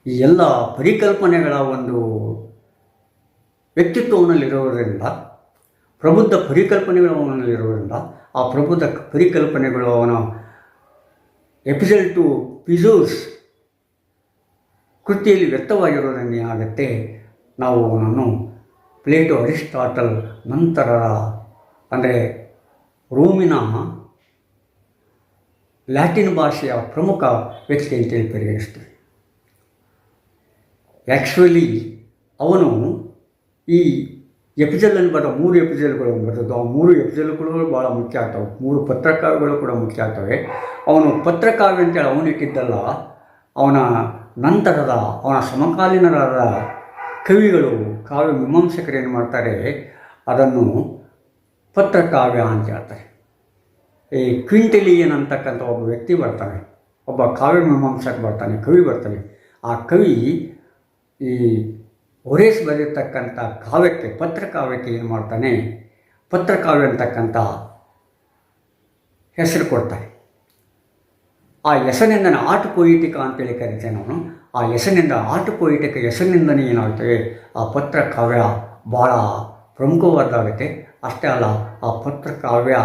ಈ ಎಲ್ಲ ಪರಿಕಲ್ಪನೆಗಳ ಒಂದು ವ್ಯಕ್ತಿತ್ವವನ್ನಲ್ಲಿರೋದರಿಂದ, ಪ್ರಬುದ್ಧ ಪರಿಕಲ್ಪನೆಗಳು ಅವನಲ್ಲಿರೋದ್ರಿಂದ, ಆ ಪ್ರಬುದ್ಧ ಪರಿಕಲ್ಪನೆಗಳು ಅವನ ಎಪಿಸಲ್ ಟು ಪಿಸೋಸ್ ಕೃತಿಯಲ್ಲಿ ವ್ಯಕ್ತವಾಗಿರೋದನ್ನೇ ಆಗುತ್ತೆ. ನಾವು ಅವನನ್ನು ಪ್ಲೇಟೋ ಅರಿಸ್ಟಾಟಲ್ ನಂತರ ಅಂದರೆ ರೋಮಿನ ಲ್ಯಾಟಿನ್ ಭಾಷೆಯ ಪ್ರಮುಖ ವ್ಯಕ್ತಿ ಅಂತೇಳಿ ಪರಿಗಣಿಸ್ತೀವಿ. ಆ್ಯಕ್ಚುಲಿ ಅವನು ಈ ಎಪಿಸಲಲ್ಲಿ ಬರೋ 3 ಎಪಿಸಲ್ಗಳು ಬರೋದು, ಆ 3 ಎಪಿಸಲ್ಗಳು ಭಾಳ ಮುಖ್ಯ ಆಗ್ತವೆ. 3 ಪತ್ರಕಾವ್ಯಗಳು ಕೂಡ ಮುಖ್ಯ ಆಗ್ತವೆ. ಅವನು ಪತ್ರಕಾವ್ಯ ಅಂತೇಳಿ ಅವನಿಟ್ಟಿದ್ದಲ್ಲ, ಅವನ ನಂತರದ ಅವನ ಸಮಕಾಲೀನರಾದ ಕವಿಗಳು, ಕಾವ್ಯ ಮೀಮಾಂಸಕರು ಏನು ಮಾಡ್ತಾರೆ, ಅದನ್ನು ಪತ್ರಕಾವ್ಯ ಅಂತ ಹೇಳ್ತಾರೆ. ಈ ಕ್ವಿಂಟಿಲಿಯನ್ ಅಂತಕ್ಕಂಥ ಒಬ್ಬ ವ್ಯಕ್ತಿ ಬರ್ತಾನೆ, ಒಬ್ಬ ಕಾವ್ಯ ಮೀಮಾಂಸಕ ಬರ್ತಾನೆ, ಕವಿ ಬರ್ತಾನೆ. ಆ ಕವಿ ಈ ಹೋರೇಸ್ ಬರೆದಿರ್ತಕ್ಕಂಥ ಕಾವ್ಯಕ್ಕೆ, ಪತ್ರಕಾವ್ಯಕ್ಕೆ ಏನು ಮಾಡ್ತಾನೆ, ಪತ್ರಕಾವ್ಯ ಅಂತಕ್ಕಂಥ ಹೆಸರು ಕೊಡ್ತಾನೆ. ಆ ಹೆಸರಿನಿಂದನೇ ಆರ್ಟ್ ಪೊಯಿಟಿಕ ಅಂತೇಳಿ ಕರಿತೇನೆ ಅವನು. ಆ ಹೆಸರಿನಿಂದ ಆರ್ಟ್ ಪೊಯಿಟಿಕ ಹೆಸರಿನಿಂದನೇ ಏನಾಗ್ತವೆ, ಆ ಪತ್ರಕಾವ್ಯ ಭಾಳ ಪ್ರಮುಖವಾದಾಗುತ್ತೆ. ಅಷ್ಟೇ ಅಲ್ಲ, ಆ ಪತ್ರಕಾವ್ಯ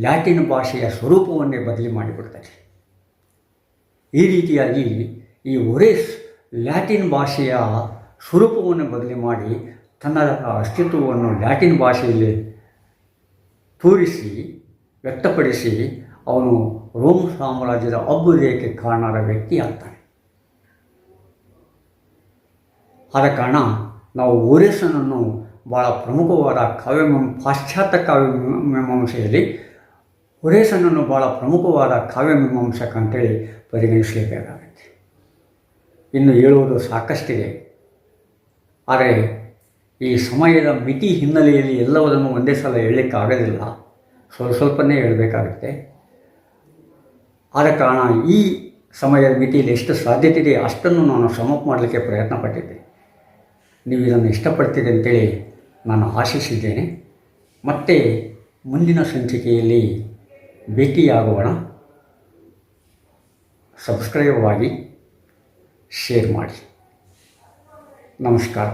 ಲ್ಯಾಟಿನ್ ಭಾಷೆಯ ಸ್ವರೂಪವನ್ನೇ ಬದಲಿ ಮಾಡಿಬಿಡ್ತದೆ. ಈ ರೀತಿಯಾಗಿ ಈ ಹೋರೇಸ್ ಲ್ಯಾಟಿನ್ ಭಾಷೆಯ ಸ್ವರೂಪವನ್ನು ಬದಲಿ ಮಾಡಿ ತನ್ನ ಅಸ್ತಿತ್ವವನ್ನು ಲ್ಯಾಟಿನ್ ಭಾಷೆಯಲ್ಲಿ ತೋರಿಸಿ ವ್ಯಕ್ತಪಡಿಸಿ ಅವನು ರೋಮ್ ಸಾಮ್ರಾಜ್ಯದ ಅಭ್ಯುದಯಕ್ಕೆ ಕಾರಣದ ವ್ಯಕ್ತಿ ಆಗ್ತಾನೆ. ಆದ ಕಾರಣ ನಾವು ಹೋರೇಸನನ್ನು ಭಾಳ ಪ್ರಮುಖವಾದ ಪಾಶ್ಚಾತ್ಯ ಕಾವ್ಯ ಮೀಮಾಂಸೆಯಲ್ಲಿ ಹೋರೇಸನನ್ನು ಭಾಳ ಪ್ರಮುಖವಾದ ಕಾವ್ಯ ಮೀಮಾಂಸಕ ಅಂತೇಳಿ ಪರಿಗಣಿಸಲೇಬೇಕಾಗುತ್ತೆ. ಇನ್ನು ಹೇಳುವುದು ಸಾಕಷ್ಟಿದೆ, ಆದರೆ ಈ ಸಮಯದ ಮಿತಿ ಹಿನ್ನೆಲೆಯಲ್ಲಿ ಎಲ್ಲವನ್ನೂ ಒಂದೇ ಸಲ ಹೇಳಲಿಕ್ಕಾಗೋದಿಲ್ಲ, ಸ್ವಲ್ಪನೇ ಹೇಳಬೇಕಾಗುತ್ತೆ. ಆದ ಕಾರಣ ಈ ಸಮಯದ ಮಿತಿಯಲ್ಲಿ ಎಷ್ಟು ಸಾಧ್ಯತೆ ಇದೆ ಅಷ್ಟನ್ನು ನಾನು ಸಮಪ್ ಮಾಡಲಿಕ್ಕೆ ಪ್ರಯತ್ನ ಪಟ್ಟಿದ್ದೆ. ನೀವು ಇದನ್ನು ಇಷ್ಟಪಡ್ತೀರಿ ಅಂತೇಳಿ ನಾನು ಆಶಿಸಿದ್ದೇನೆ. ಮತ್ತೆ ಮುಂದಿನ ಸಂಚಿಕೆಯಲ್ಲಿ ಭೇಟಿಯಾಗೋಣ. ಸಬ್ಸ್ಕ್ರೈಬ್ ಆಗಿ, ಶೇರ್ ಮಾಡಿ. ನಮಸ್ಕಾರ.